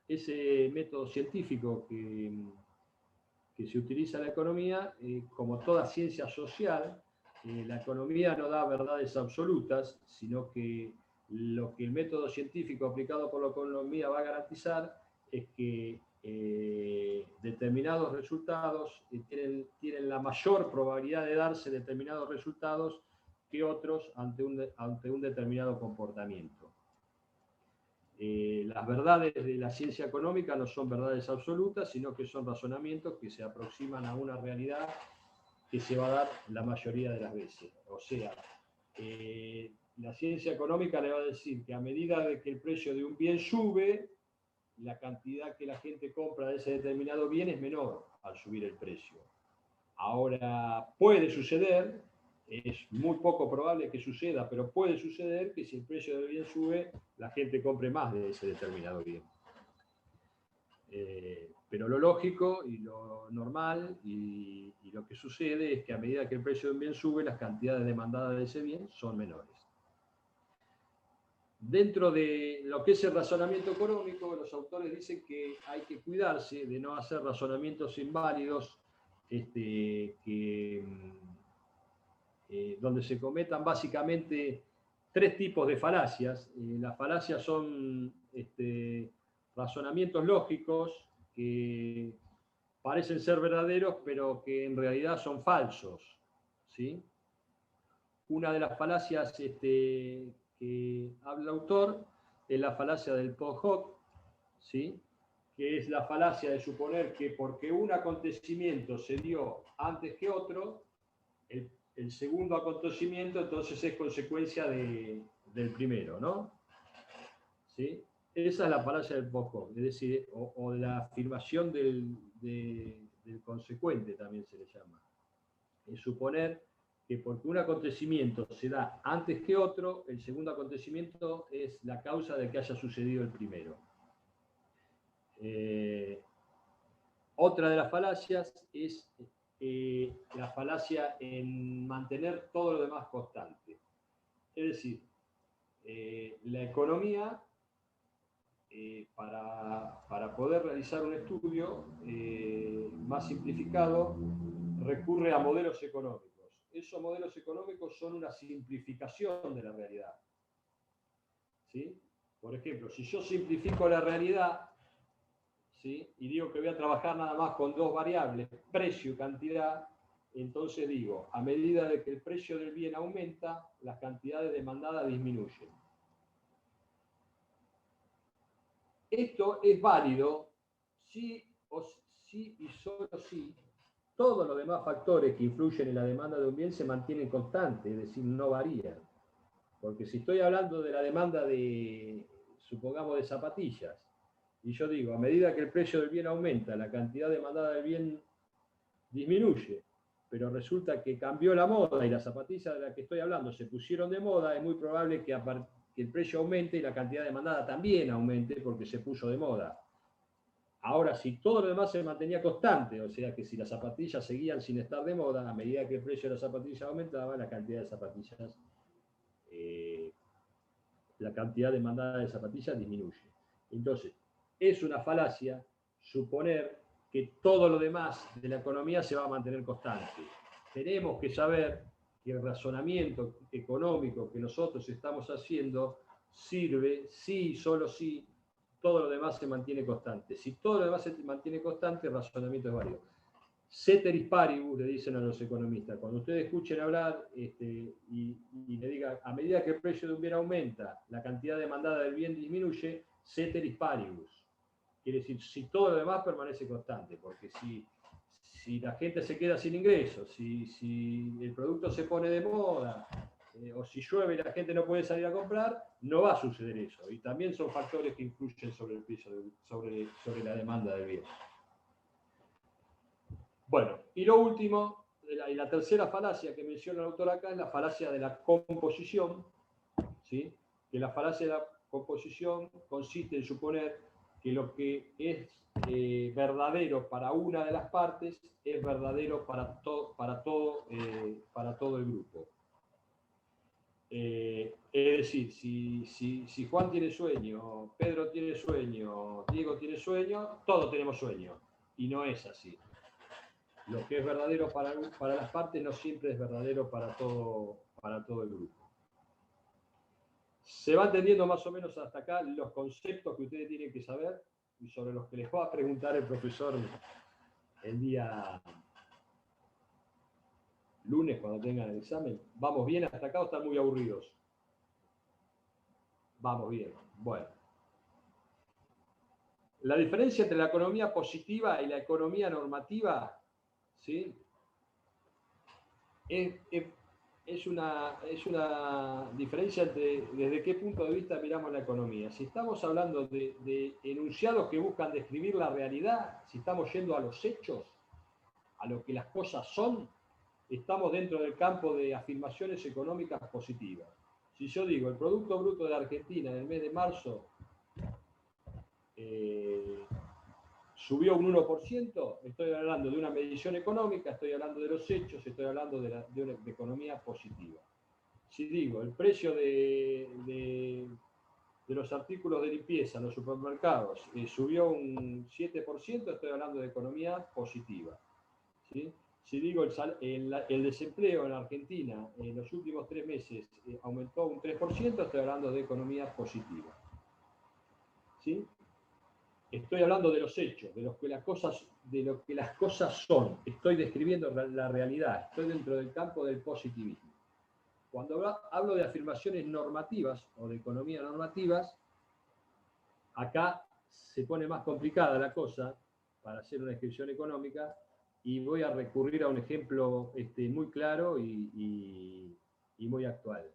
Ese método científico que se utiliza en la economía, como toda ciencia social, la economía no da verdades absolutas, sino que lo que el método científico aplicado por la economía va a garantizar es que determinados resultados tienen la mayor probabilidad de darse determinados resultados que otros ante un determinado comportamiento. Las verdades de la ciencia económica no son verdades absolutas, sino que son razonamientos que se aproximan a una realidad que se va a dar la mayoría de las veces. O sea, la ciencia económica le va a decir que a medida de que el precio de un bien sube, la cantidad que la gente compra de ese determinado bien es menor al subir el precio. Ahora, puede suceder, es muy poco probable que suceda, pero puede suceder que si el precio del bien sube, la gente compre más de ese determinado bien. Pero lo lógico y lo normal y lo que sucede es que a medida que el precio de un bien sube, las cantidades demandadas de ese bien son menores. Dentro de lo que es el razonamiento económico, los autores dicen que hay que cuidarse de no hacer razonamientos inválidos donde se cometan básicamente tres tipos de falacias. Las falacias son razonamientos lógicos que parecen ser verdaderos, pero que en realidad son falsos, ¿sí? Una de las falacias que habla el autor es la falacia del post hoc, ¿sí? Que es la falacia de suponer que porque un acontecimiento se dio antes que otro, el segundo acontecimiento entonces es consecuencia del primero, ¿no? ¿Sí? Esa es la falacia del post hoc, es decir, o la afirmación del consecuente también se le llama. Es suponer que porque un acontecimiento se da antes que otro, el segundo acontecimiento es la causa de que haya sucedido el primero. Otra de las falacias es la falacia en mantener todo lo demás constante. Es decir, la economía, para poder realizar un estudio más simplificado, recurre a modelos económicos. Esos modelos económicos son una simplificación de la realidad, ¿sí? Por ejemplo, si yo simplifico la realidad, ¿sí? Y digo que voy a trabajar nada más con dos variables, precio y cantidad, entonces digo, a medida de que el precio del bien aumenta, las cantidades demandadas disminuyen. Esto es válido si y solo si todos los demás factores que influyen en la demanda de un bien se mantienen constantes, es decir, no varían. Porque si estoy hablando de la demanda de, supongamos, de zapatillas, y yo digo, a medida que el precio del bien aumenta, la cantidad demandada del bien disminuye, pero resulta que cambió la moda y las zapatillas de las que estoy hablando se pusieron de moda, es muy probable que el precio aumente y la cantidad demandada también aumente porque se puso de moda. Ahora, si todo lo demás se mantenía constante, o sea que si las zapatillas seguían sin estar de moda, a medida que el precio de las zapatillas aumentaba, la cantidad de zapatillas, la cantidad demandada de zapatillas disminuye. Entonces, es una falacia suponer que todo lo demás de la economía se va a mantener constante. Tenemos que saber que el razonamiento económico que nosotros estamos haciendo sirve si y solo si todo lo demás se mantiene constante. Si todo lo demás se mantiene constante, el razonamiento es válido. Ceteris paribus, le dicen a los economistas. Cuando ustedes escuchen hablar y le digan, a medida que el precio de un bien aumenta, la cantidad demandada del bien disminuye, ceteris paribus. Quiere decir, si todo lo demás permanece constante, porque si la gente se queda sin ingresos, si el producto se pone de moda, o si llueve y la gente no puede salir a comprar, no va a suceder eso. Y también son factores que influyen sobre el precio, sobre la demanda del bien. Bueno, y lo último, y la tercera falacia que menciona el autor acá es la falacia de la composición, ¿sí? Que la falacia de la composición consiste en suponer que lo que es verdadero para una de las partes es verdadero para todo el grupo. Es decir, si Juan tiene sueño, Pedro tiene sueño, Diego tiene sueño, todos tenemos sueño. Y no es así. Lo que es verdadero para las partes no siempre es verdadero para todo el grupo. Se va entendiendo más o menos hasta acá los conceptos que ustedes tienen que saber y sobre los que les va a preguntar el profesor el día lunes cuando tengan el examen. ¿Vamos bien hasta acá o están muy aburridos? Vamos bien. Bueno. La diferencia entre la economía positiva y la economía normativa, ¿sí? Es es una diferencia entre desde qué punto de vista miramos la economía. Si estamos hablando de enunciados que buscan describir la realidad, si estamos yendo a los hechos, a lo que las cosas son, estamos dentro del campo de afirmaciones económicas positivas. Si yo digo, el Producto Bruto de la Argentina en el mes de marzo subió un 1%, estoy hablando de una medición económica, estoy hablando de los hechos, estoy hablando de una economía positiva. Si digo, el precio de los artículos de limpieza en los supermercados subió un 7%, estoy hablando de economía positiva. ¿Sí? Si digo el desempleo en la Argentina en los últimos 3 meses aumentó un 3%, estoy hablando de economía positiva. ¿Sí? Estoy hablando de los hechos, de lo que las cosas son. Estoy describiendo la realidad, estoy dentro del campo del positivismo. Cuando hablo de afirmaciones normativas o de economía normativas, acá se pone más complicada la cosa para hacer una descripción económica y voy a recurrir a un ejemplo muy claro y muy actual.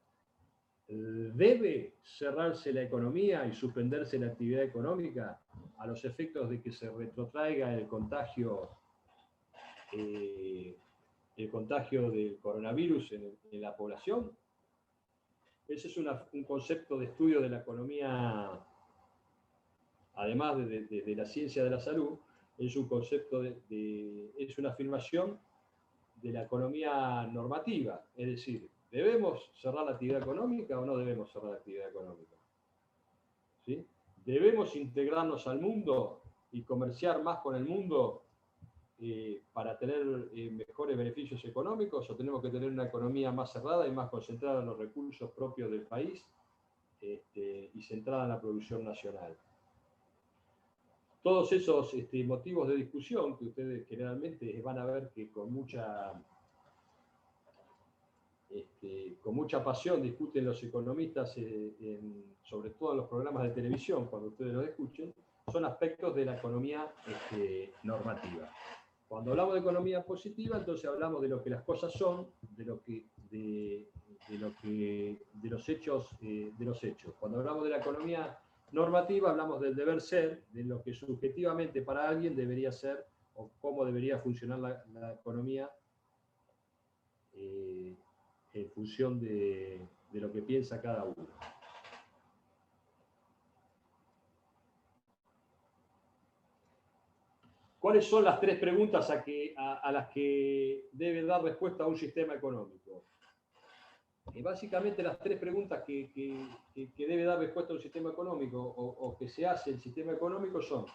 ¿Debe cerrarse la economía y suspenderse la actividad económica a los efectos de que se retrotraiga el contagio del coronavirus en la población? Ese es un concepto de estudio de la economía, además de la ciencia de la salud, es un concepto es una afirmación de la economía normativa, es decir, ¿debemos cerrar la actividad económica o no debemos cerrar la actividad económica? ¿Sí? ¿Debemos integrarnos al mundo y comerciar más con el mundo para tener mejores beneficios económicos, o tenemos que tener una economía más cerrada y más concentrada en los recursos propios del país y centrada en la producción nacional? Todos esos motivos de discusión que ustedes generalmente van a ver que con mucha pasión discuten los economistas, sobre todo en los programas de televisión, cuando ustedes los escuchen, son aspectos de la economía normativa. Cuando hablamos de economía positiva, entonces hablamos de lo que las cosas son, de los hechos. Cuando hablamos de la economía normativa, hablamos del deber ser, de lo que subjetivamente para alguien debería ser o cómo debería funcionar la economía en función de lo que piensa cada uno. ¿Cuáles son las 3 preguntas a las que debe dar respuesta a un sistema económico? Básicamente las 3 preguntas que debe dar respuesta a un sistema económico o que se hace el sistema económico son: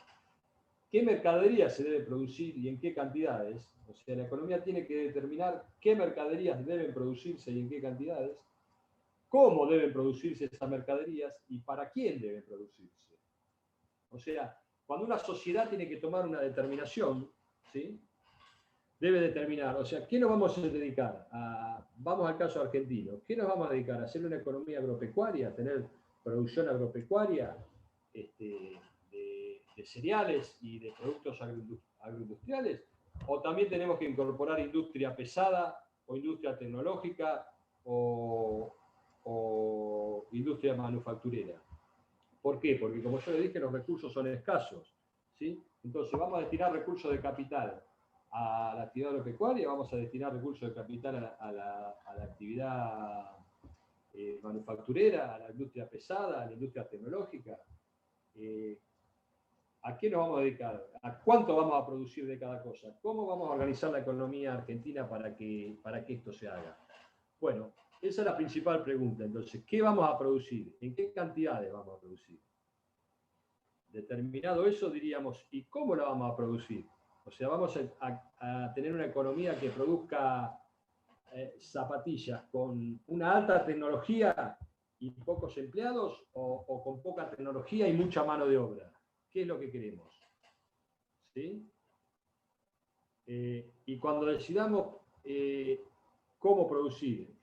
¿qué mercadería se debe producir y en qué cantidades? O sea, la economía tiene que determinar qué mercaderías deben producirse y en qué cantidades, cómo deben producirse esas mercaderías y para quién deben producirse. O sea, cuando una sociedad tiene que tomar una determinación, ¿sí? Debe determinar, o sea, ¿qué nos vamos a dedicar? Vamos al caso argentino, ¿qué nos vamos a dedicar? ¿A hacer una economía agropecuaria? ¿A tener producción agropecuaria de cereales y de productos agroindustriales? ¿O también tenemos que incorporar industria pesada o industria tecnológica o industria manufacturera? ¿Por qué? Porque, como yo le dije, los recursos son escasos, ¿sí? Entonces, vamos a destinar recursos de capital a la actividad agropecuaria, vamos a destinar recursos de capital a la actividad manufacturera, a la industria pesada, a la industria tecnológica. ¿A qué nos vamos a dedicar? ¿A cuánto vamos a producir de cada cosa? ¿Cómo vamos a organizar la economía argentina para que esto se haga? Bueno, esa es la principal pregunta. Entonces, ¿qué vamos a producir? ¿En qué cantidades vamos a producir? Determinado eso, diríamos, ¿y cómo la vamos a producir? O sea, vamos a tener una economía que produzca zapatillas con una alta tecnología y pocos empleados, o con poca tecnología y mucha mano de obra. ¿Qué es lo que queremos? ¿Sí? Y cuando decidamos cómo producir,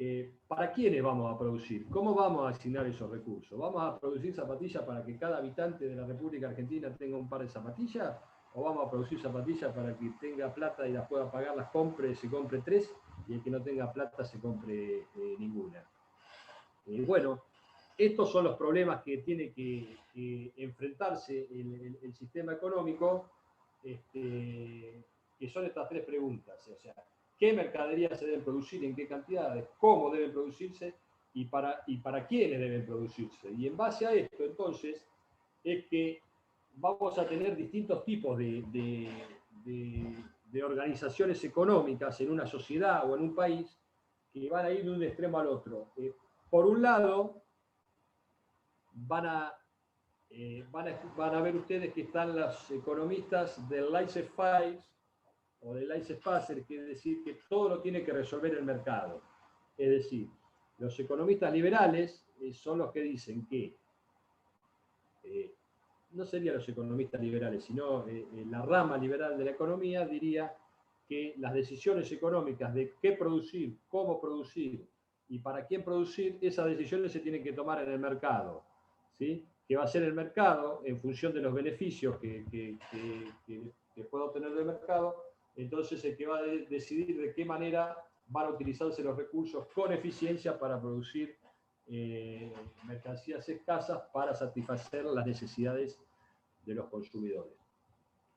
¿para quiénes vamos a producir? ¿Cómo vamos a asignar esos recursos? ¿Vamos a producir zapatillas para que cada habitante de la República Argentina tenga un par de zapatillas? ¿O vamos a producir zapatillas para que tenga plata y las pueda pagar, las compre, se compre 3 y el que no tenga plata se compre ninguna. Bueno, estos son los problemas que tiene que enfrentarse el sistema económico, que son estas tres preguntas. O sea, ¿qué mercaderías se deben producir, en qué cantidades, cómo deben producirse y para quiénes deben producirse? Y en base a esto, entonces, es que vamos a tener distintos tipos de organizaciones económicas en una sociedad o en un país que van a ir de un extremo al otro. Por un lado, van a ver ustedes que están los economistas del laissez-faire o del laissez-passer, que es decir, que todo lo tiene que resolver el mercado. Es decir, los economistas liberales son los que dicen que, no serían los economistas liberales, sino la rama liberal de la economía diría que las decisiones económicas de qué producir, cómo producir y para quién producir, esas decisiones se tienen que tomar en el mercado, ¿sí? Que va a ser el mercado en función de los beneficios que pueda obtener del mercado. Entonces el que va a decidir de qué manera van a utilizarse los recursos con eficiencia para producir mercancías escasas para satisfacer las necesidades de los consumidores.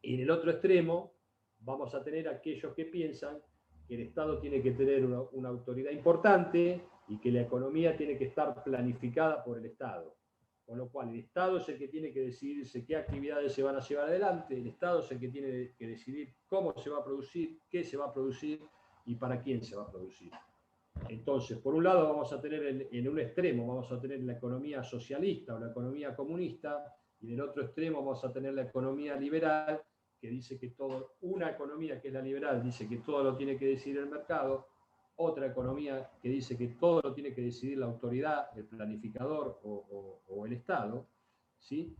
Y en el otro extremo vamos a tener aquellos que piensan que el Estado tiene que tener una autoridad importante y que la economía tiene que estar planificada por el Estado. Con lo cual, el Estado es el que tiene que decidirse qué actividades se van a llevar adelante, el Estado es el que tiene que decidir cómo se va a producir, qué se va a producir y para quién se va a producir. Entonces, por un lado vamos a tener en un extremo, vamos a tener la economía socialista o la economía comunista, y en el otro extremo vamos a tener la economía liberal, que dice que una economía que es la liberal dice que todo lo tiene que decidir el mercado, otra economía que dice que todo lo tiene que decidir la autoridad, el planificador o el Estado, ¿sí?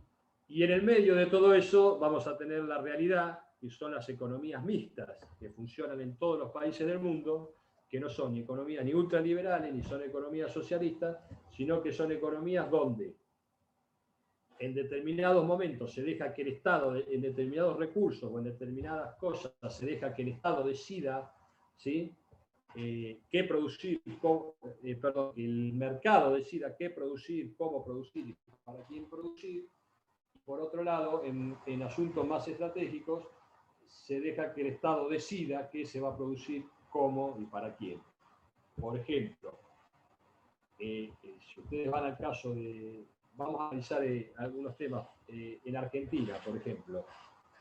Y en el medio de todo eso vamos a tener la realidad, que son las economías mixtas, que funcionan en todos los países del mundo, que no son ni economías ni ultraliberales, ni son economías socialistas, sino que son economías donde en determinados momentos se deja que el Estado, en determinados recursos o en determinadas cosas, se deja que el Estado decida, ¿sí? Qué producir, el mercado decida qué producir, cómo producir y para quién producir. Por otro lado, en asuntos más estratégicos, se deja que el Estado decida qué se va a producir, cómo y para quién. Por ejemplo, si ustedes van al caso de... Vamos a analizar algunos temas. En Argentina, por ejemplo,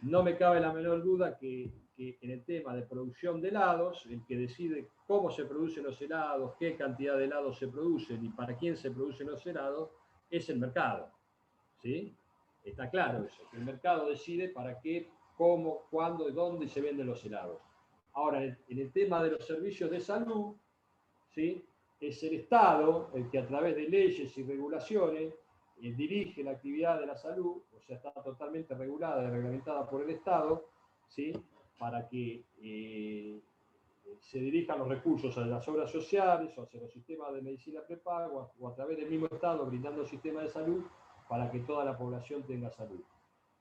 no me cabe la menor duda que en el tema de producción de helados, el que decide cómo se producen los helados, qué cantidad de helados se producen y para quién se producen los helados, es el mercado. ¿Sí? Está claro eso, que el mercado decide para qué, cómo, cuándo y dónde se venden los helados. Ahora, en el tema de los servicios de salud, ¿sí? Es el Estado el que a través de leyes y regulaciones dirige la actividad de la salud, o sea, está totalmente regulada y reglamentada por el Estado, ¿sí? Para que se dirijan los recursos a las obras sociales o hacia los sistemas de medicina prepago o a través del mismo Estado brindando sistemas de salud para que toda la población tenga salud.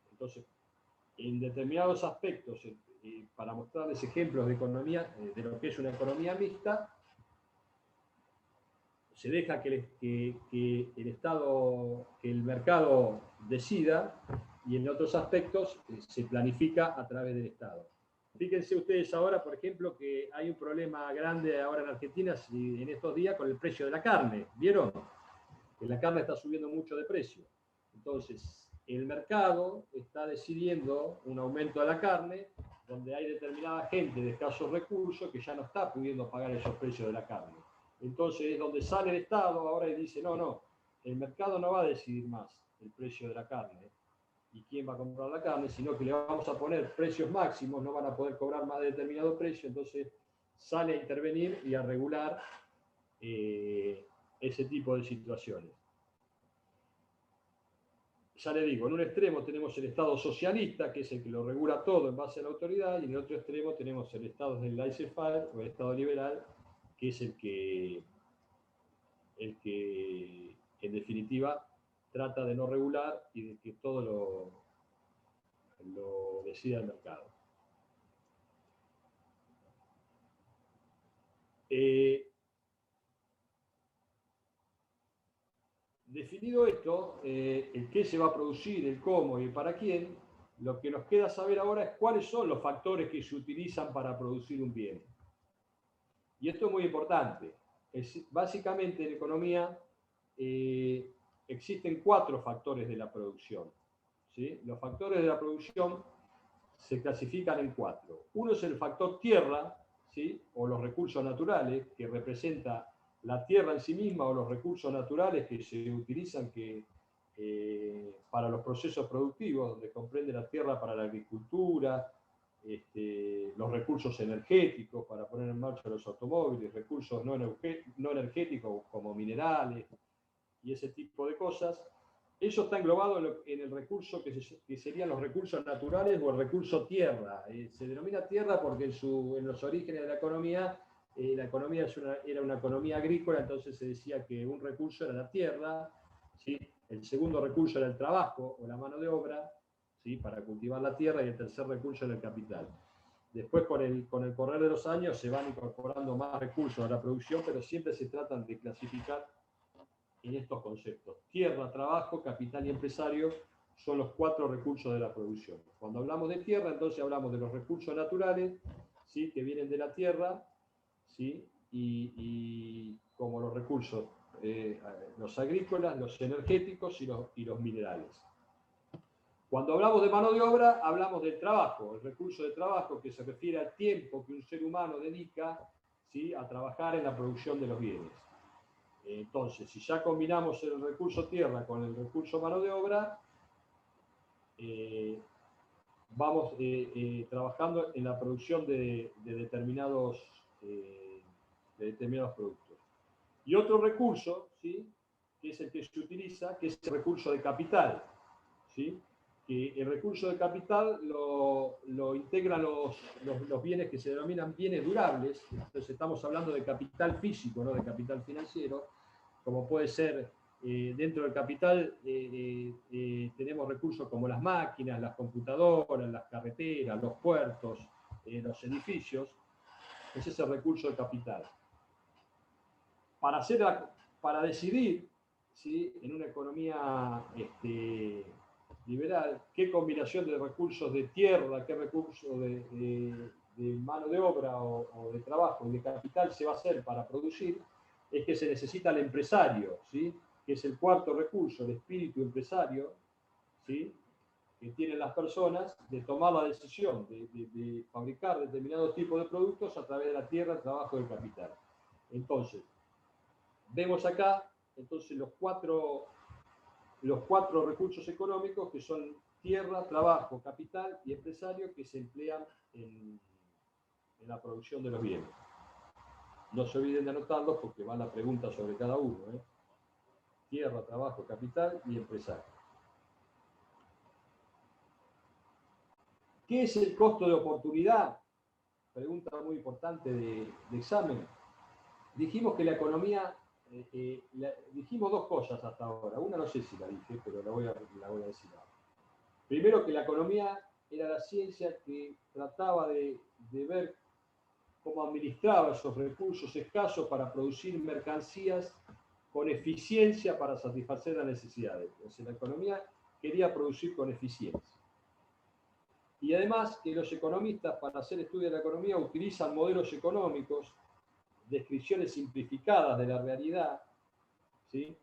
Entonces, en determinados aspectos, para mostrarles ejemplos de economía, de lo que es una economía mixta, se deja que el Estado, que el mercado decida, y en otros aspectos se planifica a través del Estado. Fíjense ustedes ahora, por ejemplo, que hay un problema grande ahora en Argentina en estos días con el precio de la carne. ¿Vieron? Que la carne está subiendo mucho de precio. Entonces, el mercado está decidiendo un aumento de la carne, donde hay determinada gente de escasos recursos que ya no está pudiendo pagar esos precios de la carne. Entonces es donde sale el Estado ahora y dice, no, el mercado no va a decidir más el precio de la carne y quién va a comprar la carne, sino que le vamos a poner precios máximos, no van a poder cobrar más de determinado precio, entonces sale a intervenir y a regular ese tipo de situaciones. Ya le digo, en un extremo tenemos el Estado socialista, que es el que lo regula todo en base a la autoridad, y en el otro extremo tenemos el Estado del laissez-faire o el Estado liberal, que es el que en definitiva trata de no regular y de que todo lo decida el mercado. Definido esto, el qué se va a producir, el cómo y para quién, lo que nos queda saber ahora es cuáles son los factores que se utilizan para producir un bien. Y esto es muy importante. Básicamente en economía existen 4 factores de la producción, ¿sí? Los factores de la producción se clasifican en 4. Uno es el factor tierra, ¿sí? O los recursos naturales, que representa la tierra en sí misma o los recursos naturales que se utilizan para los procesos productivos, donde comprende la tierra para la agricultura, los recursos energéticos para poner en marcha los automóviles, recursos no energéticos como minerales y ese tipo de cosas. Eso está englobado en el recurso que serían los recursos naturales o el recurso tierra. Se denomina tierra porque en los orígenes de la economía era una economía agrícola, entonces se decía que un recurso era la tierra, ¿sí? El segundo recurso era el trabajo o la mano de obra, ¿sí? Para cultivar la tierra, y el tercer recurso era el capital. Después, con el correr de los años, se van incorporando más recursos a la producción, pero siempre se tratan de clasificar en estos conceptos. Tierra, trabajo, capital y empresario son los 4 recursos de la producción. Cuando hablamos de tierra, entonces hablamos de los recursos naturales, ¿sí? Que vienen de la tierra, ¿sí? Y como los recursos, los agrícolas, los energéticos y los minerales. Cuando hablamos de mano de obra, hablamos del trabajo, el recurso de trabajo que se refiere al tiempo que un ser humano dedica, ¿sí? A trabajar en la producción de los bienes. Entonces, si ya combinamos el recurso tierra con el recurso mano de obra, vamos trabajando en la producción de determinados productos. Y otro recurso, ¿sí? Que es el que se utiliza, que es el recurso de capital, ¿sí? Que el recurso de capital lo integran los bienes que se denominan bienes durables. Entonces estamos hablando de capital físico, no de capital financiero, como puede ser dentro del capital tenemos recursos como las máquinas, las computadoras, las carreteras, los puertos, los edificios. Ese es el recurso de capital. Para decidir, ¿sí? En una economía liberal, qué combinación de recursos de tierra, qué recursos de mano de obra o de trabajo y de capital se va a hacer para producir, es que se necesita el empresario, ¿sí? Que es el 4º recurso, el espíritu empresario, ¿sí? Que tienen las personas de tomar la decisión de fabricar determinados tipos de productos a través de la tierra, el trabajo y el capital. Entonces, vemos acá entonces los cuatro recursos económicos que son tierra, trabajo, capital y empresario que se emplean en la producción de los bienes. No se olviden de anotarlos porque va la pregunta sobre cada uno, ¿eh? Tierra, trabajo, capital y empresario. ¿Qué es el costo de oportunidad? Pregunta muy importante de examen. Dijimos que la economía, dijimos 2 cosas hasta ahora. Una no sé si la dije, pero la voy a decir ahora. Primero, que la economía era la ciencia que trataba de ver cómo administraba esos recursos escasos para producir mercancías con eficiencia para satisfacer las necesidades. Entonces, la economía quería producir con eficiencia. Y además que los economistas, para hacer estudios de la economía, utilizan modelos económicos, descripciones simplificadas de la realidad, ¿sí?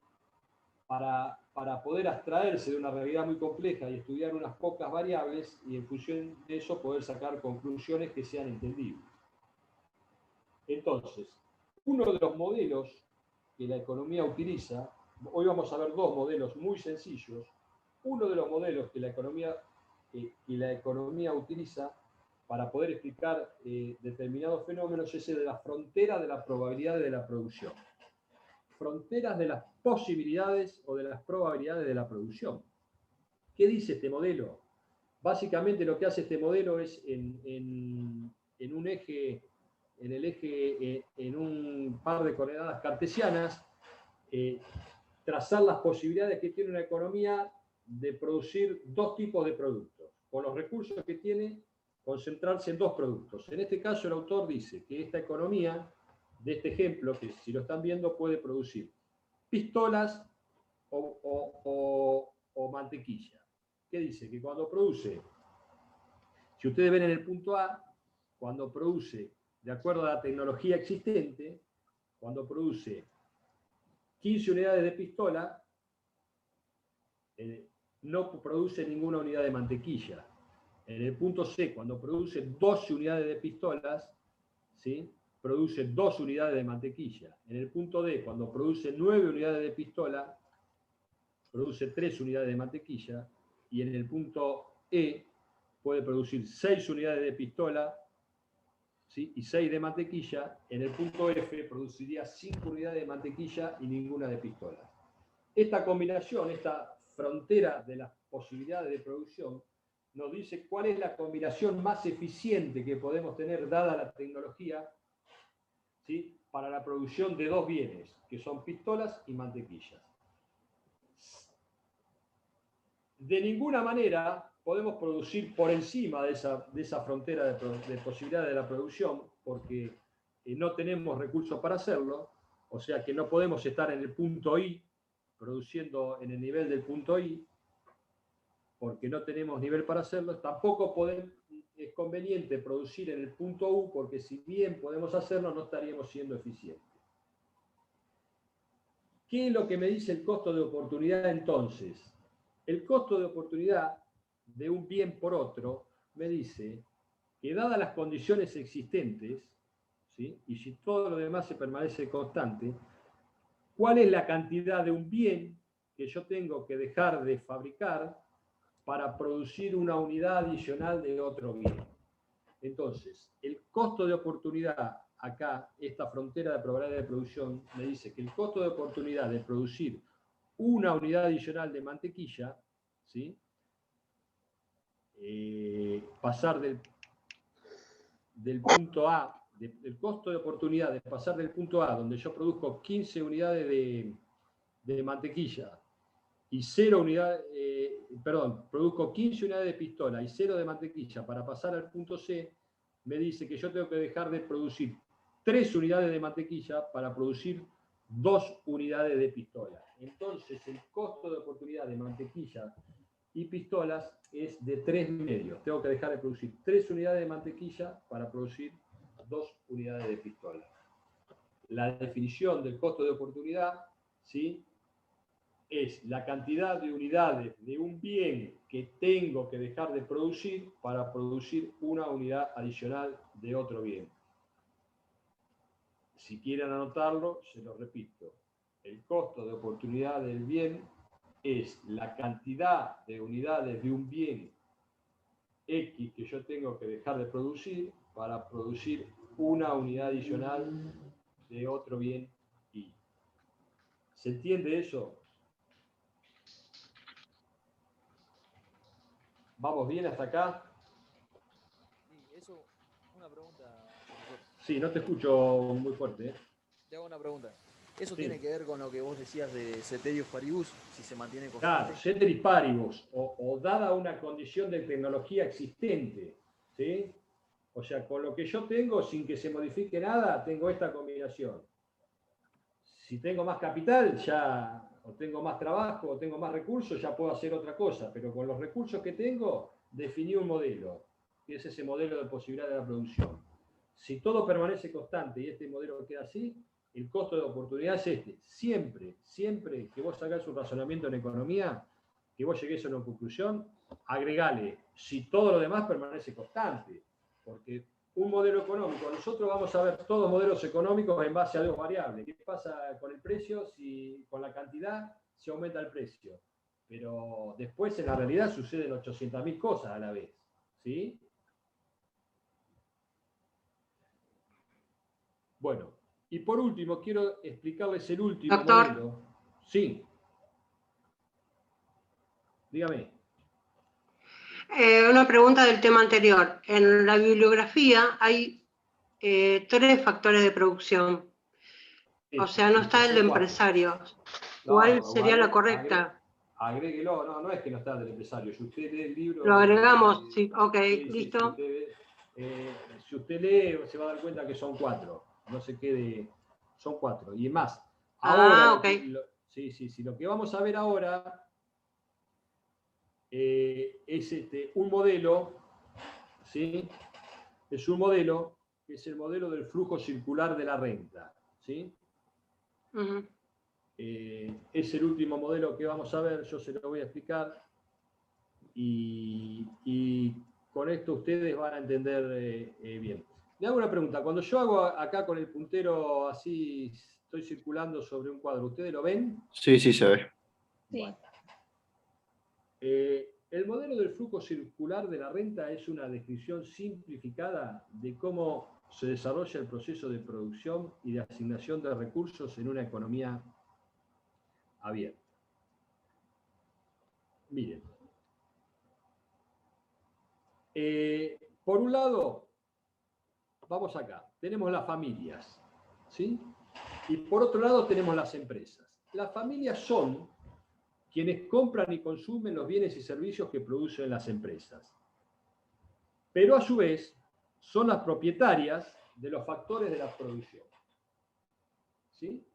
Para poder abstraerse de una realidad muy compleja y estudiar unas pocas variables y en función de eso poder sacar conclusiones que sean entendibles. Entonces, uno de los modelos que la economía utiliza, hoy vamos a ver 2 modelos muy sencillos. Uno de los modelos que la economía utiliza para poder explicar determinados fenómenos es el de la frontera de las probabilidades de la producción. Fronteras de las posibilidades o de las probabilidades de la producción. ¿Qué dice este modelo? Básicamente lo que hace este modelo es en un par de coordenadas cartesianas, trazar las posibilidades que tiene una economía de producir 2 tipos de productos. Con los recursos que tiene, concentrarse en 2 productos. En este caso, el autor dice que esta economía de este ejemplo, que si lo están viendo, puede producir pistolas o mantequilla. ¿Qué dice? Que cuando produce, si ustedes ven en el punto A, cuando produce, de acuerdo a la tecnología existente, cuando produce 15 unidades de pistola, no produce ninguna unidad de mantequilla. En el punto C, cuando produce 12 unidades de pistolas, ¿sí?, produce 2 unidades de mantequilla. En el punto D, cuando produce 9 unidades de pistola, produce 3 unidades de mantequilla. Y en el punto E, puede producir 6 unidades de pistola, ¿sí?, y 6 de mantequilla. En el punto F, produciría 5 unidades de mantequilla y ninguna de pistola. Esta combinación, esta frontera de las posibilidades de producción, nos dice cuál es la combinación más eficiente que podemos tener, dada la tecnología, ¿sí?, para la producción de dos bienes, que son pistolas y mantequillas. De ninguna manera podemos producir por encima de esa frontera de posibilidades de la producción, porque no tenemos recursos para hacerlo, o sea que no podemos estar en el punto I, produciendo en el nivel del punto I, porque no tenemos nivel para hacerlo. Tampoco es conveniente producir en el punto U, porque si bien podemos hacerlo, no estaríamos siendo eficientes. ¿Qué es lo que me dice el costo de oportunidad entonces? El costo de oportunidad de un bien por otro me dice que, dadas las condiciones existentes, ¿sí?, y si todo lo demás se permanece constante, ¿cuál es la cantidad de un bien que yo tengo que dejar de fabricar para producir una unidad adicional de otro bien? Entonces, el costo de oportunidad acá, esta frontera de probabilidad de producción, me dice que el costo de oportunidad de producir una unidad adicional de mantequilla, ¿sí?, pasar del punto A, el costo de oportunidad de pasar del punto A, donde yo produzco 15 unidades de mantequilla y 0 unidades, produzco 15 unidades de pistola y 0 de mantequilla, para pasar al punto C, me dice que yo tengo que dejar de producir 3 unidades de mantequilla para producir 2 unidades de pistola. Entonces, el costo de oportunidad de mantequilla y pistolas es de 3,5. Tengo que dejar de producir 3 unidades de mantequilla para producir 2 unidades de pistola. La definición del costo de oportunidad, ¿sí?, es la cantidad de unidades de un bien que tengo que dejar de producir para producir una unidad adicional de otro bien. Si quieren anotarlo, se lo repito. El costo de oportunidad del bien es la cantidad de unidades de un bien X que yo tengo que dejar de producir para producir una unidad adicional de otro bien Y. ¿Se entiende eso? ¿Vamos bien hasta acá? Sí, eso, una pregunta, profesor. Sí, no te escucho muy fuerte, ¿eh? Te hago una pregunta. ¿Eso Sí. tiene que ver con lo que vos decías de Ceteris Paribus, si se mantiene Claro, constante? ceteris paribus, o dada una condición de tecnología existente, ¿sí? O sea, con lo que yo tengo, sin que se modifique nada, tengo esta combinación. Si tengo más capital, ya, o tengo más trabajo, o tengo más recursos, ya puedo hacer otra cosa, pero con los recursos que tengo, definí un modelo, que es ese modelo de posibilidad de la producción. Si todo permanece constante y este modelo queda así, el costo de oportunidad es este. Siempre, siempre que vos hagas un razonamiento en economía, que vos llegues a una conclusión, agregale, si todo lo demás permanece constante, porque un modelo económico, nosotros vamos a ver todos modelos económicos en base a dos variables. ¿Qué pasa con el precio? Si con la cantidad se aumenta el precio. Pero después en la realidad suceden 800.000 cosas a la vez, ¿sí? Bueno, y por último quiero explicarles el último Doctor. modelo. Sí. Dígame. Una pregunta del tema anterior. En la bibliografía hay 3 factores de producción. O sea, no está el de empresarios. ¿Cuál sería la correcta? Agréguelo, no es que no está del empresario. Si usted lee el libro... Lo agregamos, sí, ok, sí, listo. Si usted lee, se va a dar cuenta que son 4. no se quede, son 4. Y más, Ah, ahora, ok. sí, lo que vamos a ver ahora es un modelo, ¿sí? Es un modelo que es el modelo del flujo circular de la renta, ¿sí? Ujú. Es el último modelo que vamos a ver, yo se lo voy a explicar y con esto ustedes van a entender bien. Le hago una pregunta, cuando yo hago acá con el puntero así, estoy circulando sobre un cuadro, ¿ustedes lo ven? Sí, sí, se ve. Sí. Bueno. El modelo del flujo circular de la renta es una descripción simplificada de cómo se desarrolla el proceso de producción y de asignación de recursos en una economía abierta. Miren. Por un lado, vamos acá, tenemos las familias, ¿sí? Y por otro lado tenemos las empresas. Las familias son quienes compran y consumen los bienes y servicios que producen las empresas. Pero a su vez son las propietarias de los factores de la producción. ¿Sí?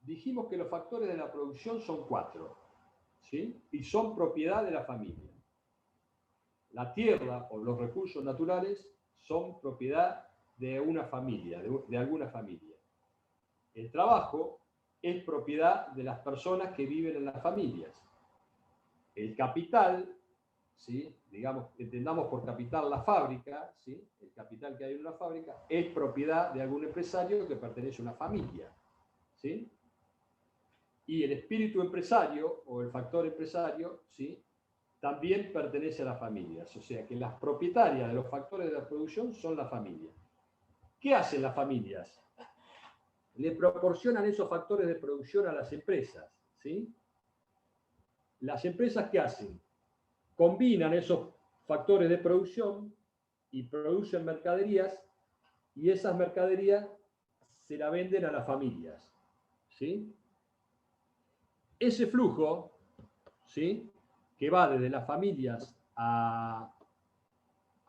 Dijimos que los factores de la producción son 4, ¿sí? Y son propiedad de la familia. La tierra o los recursos naturales son propiedad de una familia, de alguna familia. El trabajo es propiedad de las personas que viven en las familias. El capital, ¿sí? Digamos, entendamos por capital la fábrica, ¿sí? El capital que hay en una fábrica es propiedad de algún empresario que pertenece a una familia, ¿sí? Y el espíritu empresario o el factor empresario, ¿sí? También pertenece a las familias, o sea que las propietarias de los factores de la producción son las familias. ¿Qué hacen las familias? Le proporcionan esos factores de producción a las empresas, ¿sí? Las empresas, ¿qué hacen? Combinan esos factores de producción y producen mercaderías y esas mercaderías se la venden a las familias, ¿sí? Ese flujo, ¿sí? Que va desde las familias a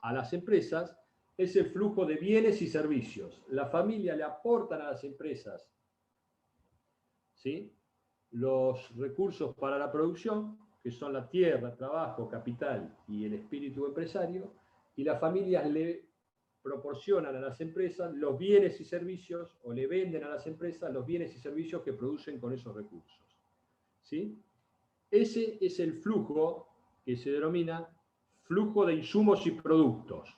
las empresas, es el flujo de bienes y servicios. La familia le aportan a las empresas, ¿sí? Los recursos para la producción, que son la tierra, trabajo, capital y el espíritu empresario, y las familias le proporcionan a las empresas los bienes y servicios, o le venden a las empresas los bienes y servicios que producen con esos recursos, ¿sí? Ese es el flujo que se denomina flujo de insumos y productos,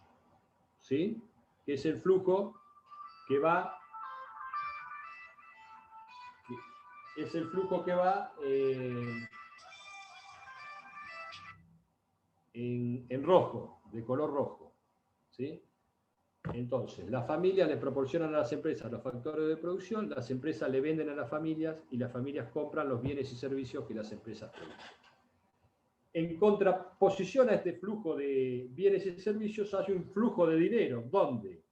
¿sí? Que es el flujo que va en rojo, de color rojo, ¿sí? Entonces, las familias le proporcionan a las empresas los factores de producción, las empresas le venden a las familias y las familias compran los bienes y servicios que las empresas producen. En contraposición a este flujo de bienes y servicios hay un flujo de dinero, donde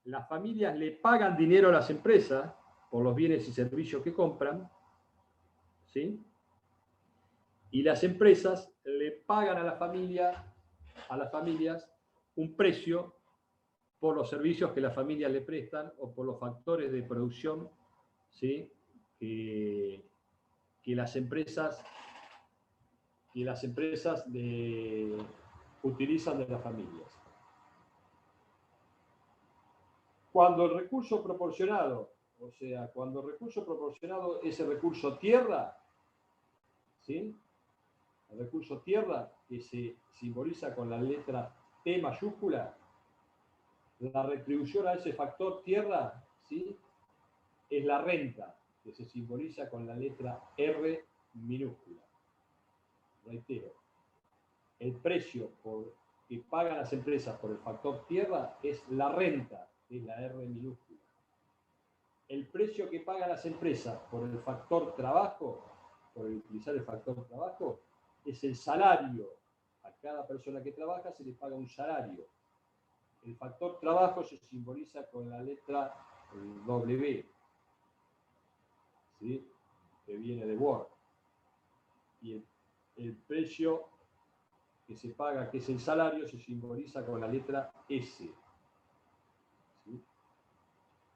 las familias le pagan dinero a las empresas por los bienes y servicios que compran, ¿sí? Y las empresas le pagan a las familias un precio por los servicios que las familias le prestan o por los factores de producción, ¿sí? que las empresas utilizan de las familias. Cuando el recurso proporcionado, es el recurso tierra, ¿sí? El recurso tierra, que se simboliza con la letra T mayúscula, la retribución a ese factor tierra, ¿sí? Es la renta, que se simboliza con la letra R minúscula. Reitero, el precio que pagan las empresas por el factor tierra es la renta, que es la R minúscula. El precio que pagan las empresas por el factor trabajo, por utilizar el factor trabajo, es el salario. A cada persona que trabaja se le paga un salario. El factor trabajo se simboliza con la letra W, ¿sí? Que viene de work. Y el precio que se paga, que es el salario, se simboliza con la letra S, ¿sí?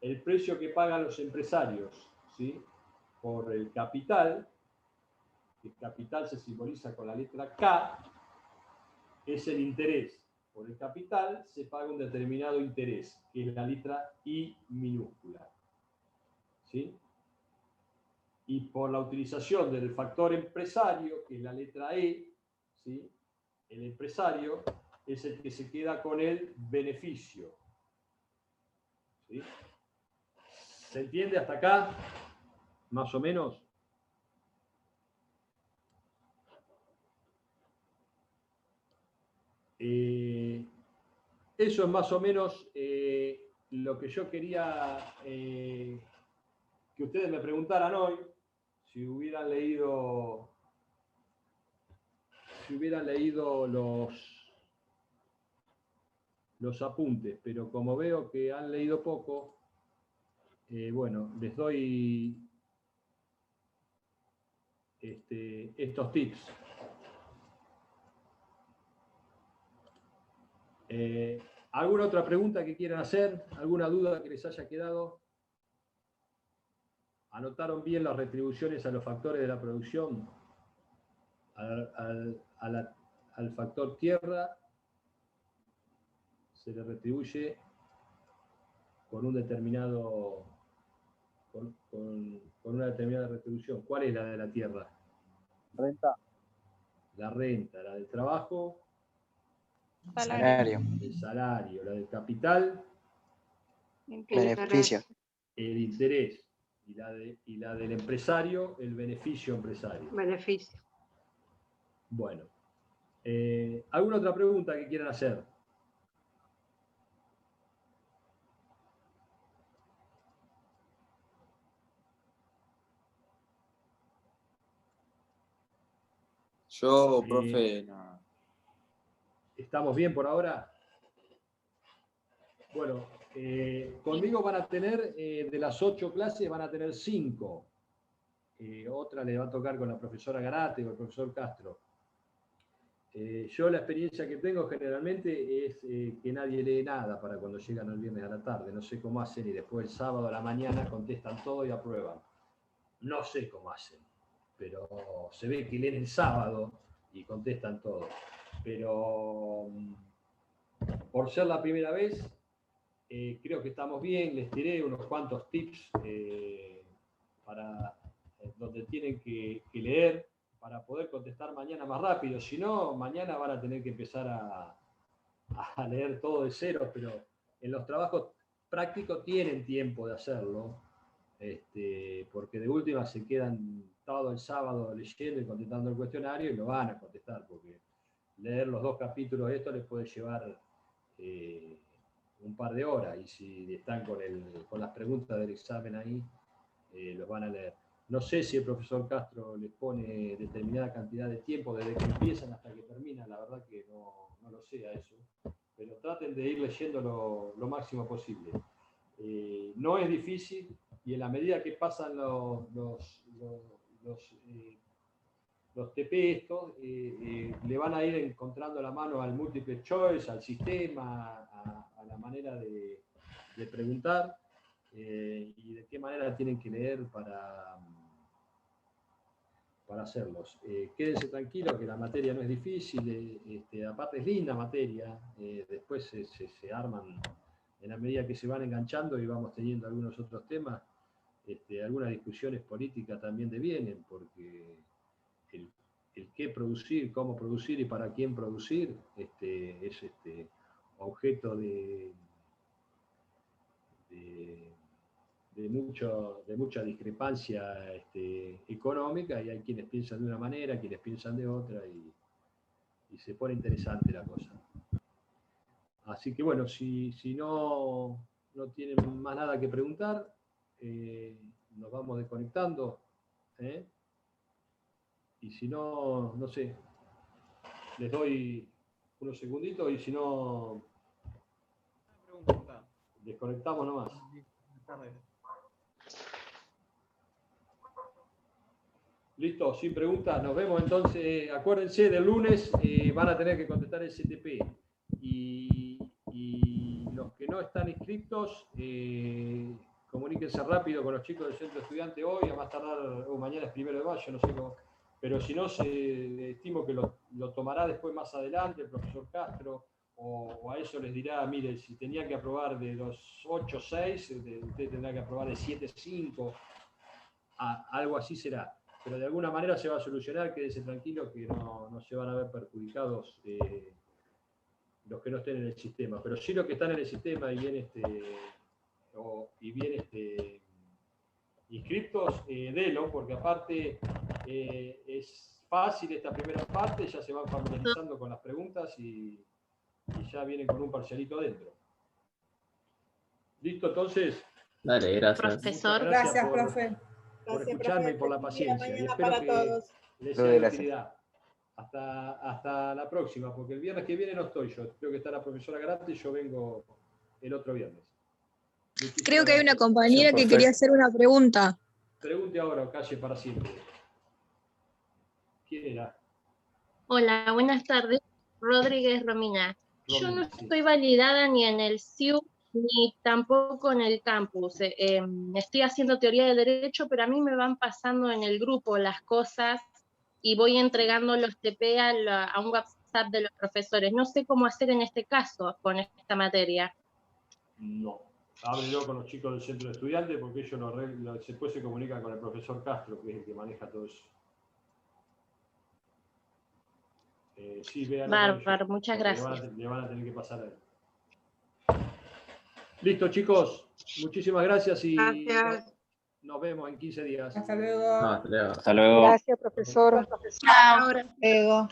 el precio que pagan los empresarios, ¿sí?, por el capital, el capital se simboliza con la letra K, es el interés. Por el capital se paga un determinado interés, que es la letra I minúscula, ¿sí? Y por la utilización del factor empresario, que es la letra E, ¿sí?, el empresario es el que se queda con el beneficio, ¿sí? ¿Se entiende hasta acá? Más o menos. Eso es más o menos lo que yo quería que ustedes me preguntaran hoy, si hubieran leído los apuntes, pero como veo que han leído poco, bueno, les doy estos tips. ¿Alguna otra pregunta que quieran hacer? ¿Alguna duda que les haya quedado? ¿Anotaron bien las retribuciones a los factores de la producción? Al factor tierra se le retribuye con un determinado, con una determinada retribución. ¿Cuál es la de la tierra? Renta. La renta. La del trabajo. Salario. El salario. La del capital. Beneficio. El interés. Y la del empresario, el beneficio empresario. Beneficio. Bueno. ¿Alguna otra pregunta que quieran hacer? Yo, profe, no. ¿Estamos bien por ahora? Bueno, conmigo van a tener, de las 8 clases, van a tener 5. Otra le va a tocar con la profesora Garate o el profesor Castro. Yo la experiencia que tengo generalmente es que nadie lee nada para cuando llegan el viernes a la tarde. No sé cómo hacen y después el sábado a la mañana contestan todo y aprueban. No sé cómo hacen, pero se ve que leen el sábado y contestan todo. Pero por ser la primera vez, creo que estamos bien. Les tiré unos cuantos tips para donde tienen que leer para poder contestar mañana más rápido. Si no, mañana van a tener que empezar a leer todo de cero, pero en los trabajos prácticos tienen tiempo de hacerlo, porque de última se quedan todo el sábado leyendo y contestando el cuestionario y lo van a contestar, porque leer los 2 capítulos de esto les puede llevar un par de horas, y si están con las preguntas del examen ahí, los van a leer. No sé si el profesor Castro les pone determinada cantidad de tiempo desde que empiezan hasta que terminan, la verdad que no lo sé a eso, pero traten de ir leyendo lo máximo posible. No es difícil, y en la medida que pasan los TP estos, le van a ir encontrando la mano al multiple choice, al sistema, a la manera de preguntar, y de qué manera tienen que leer para hacerlos. Quédense tranquilos que la materia no es difícil, aparte es linda materia, después se arman, en la medida que se van enganchando y vamos teniendo algunos otros temas, algunas discusiones políticas también devienen, porque el qué producir, cómo producir y para quién producir es objeto de mucha discrepancia económica, y hay quienes piensan de una manera, quienes piensan de otra, y se pone interesante la cosa. Así que bueno, si no tienen más nada que preguntar, nos vamos desconectando, y si no, no sé, les doy unos segunditos, y si no, desconectamos nomás. Listo, sin preguntas, nos vemos entonces. Acuérdense, del lunes van a tener que contestar el CTP, y los que no están inscritos, comuníquense rápido con los chicos del centro de estudiantes hoy, a más tardar, o mañana es 1 de mayo, no sé cómo. Pero si no, estimo que lo tomará después más adelante el profesor Castro, o a eso les dirá, mire, si tenía que aprobar de los 8, 6, usted tendrá que aprobar de 7, 5, algo así será. Pero de alguna manera se va a solucionar, quédese tranquilo que no se van a ver perjudicados los que no estén en el sistema. Pero sí los que están en el sistema y bien inscriptos, delo, porque aparte es fácil esta primera parte, ya se van familiarizando con las preguntas y ya vienen con un parcialito adentro. ¿Listo entonces? Dale, gracias. Profesor. Gracias, profe. Por escucharme y por la paciencia. Y espero que les sea de utilidad. Hasta la próxima, porque el viernes que viene no estoy yo. Creo que está la profesora Garate y yo vengo el otro viernes. Creo que hay una compañera que quería hacer una pregunta. Pregunte ahora o calle para siempre. ¿Quién era? Hola, buenas tardes. Rodríguez Romina. Yo no estoy validada ni en el SIU ni tampoco en el campus. Estoy haciendo teoría del derecho, pero a mí me van pasando en el grupo las cosas y voy entregando los TP a un WhatsApp de los profesores. No sé cómo hacer en este caso con esta materia. No. Háblelo con los chicos del centro de estudiantes porque ellos después se comunican con el profesor Castro, que es el que maneja todo eso. Sí, Bárbaro, muchas gracias. Le van a tener que pasar a él. Listo, chicos. Muchísimas gracias y nos vemos en 15 días. Hasta luego. Hasta luego. Gracias, profesor. Hasta luego.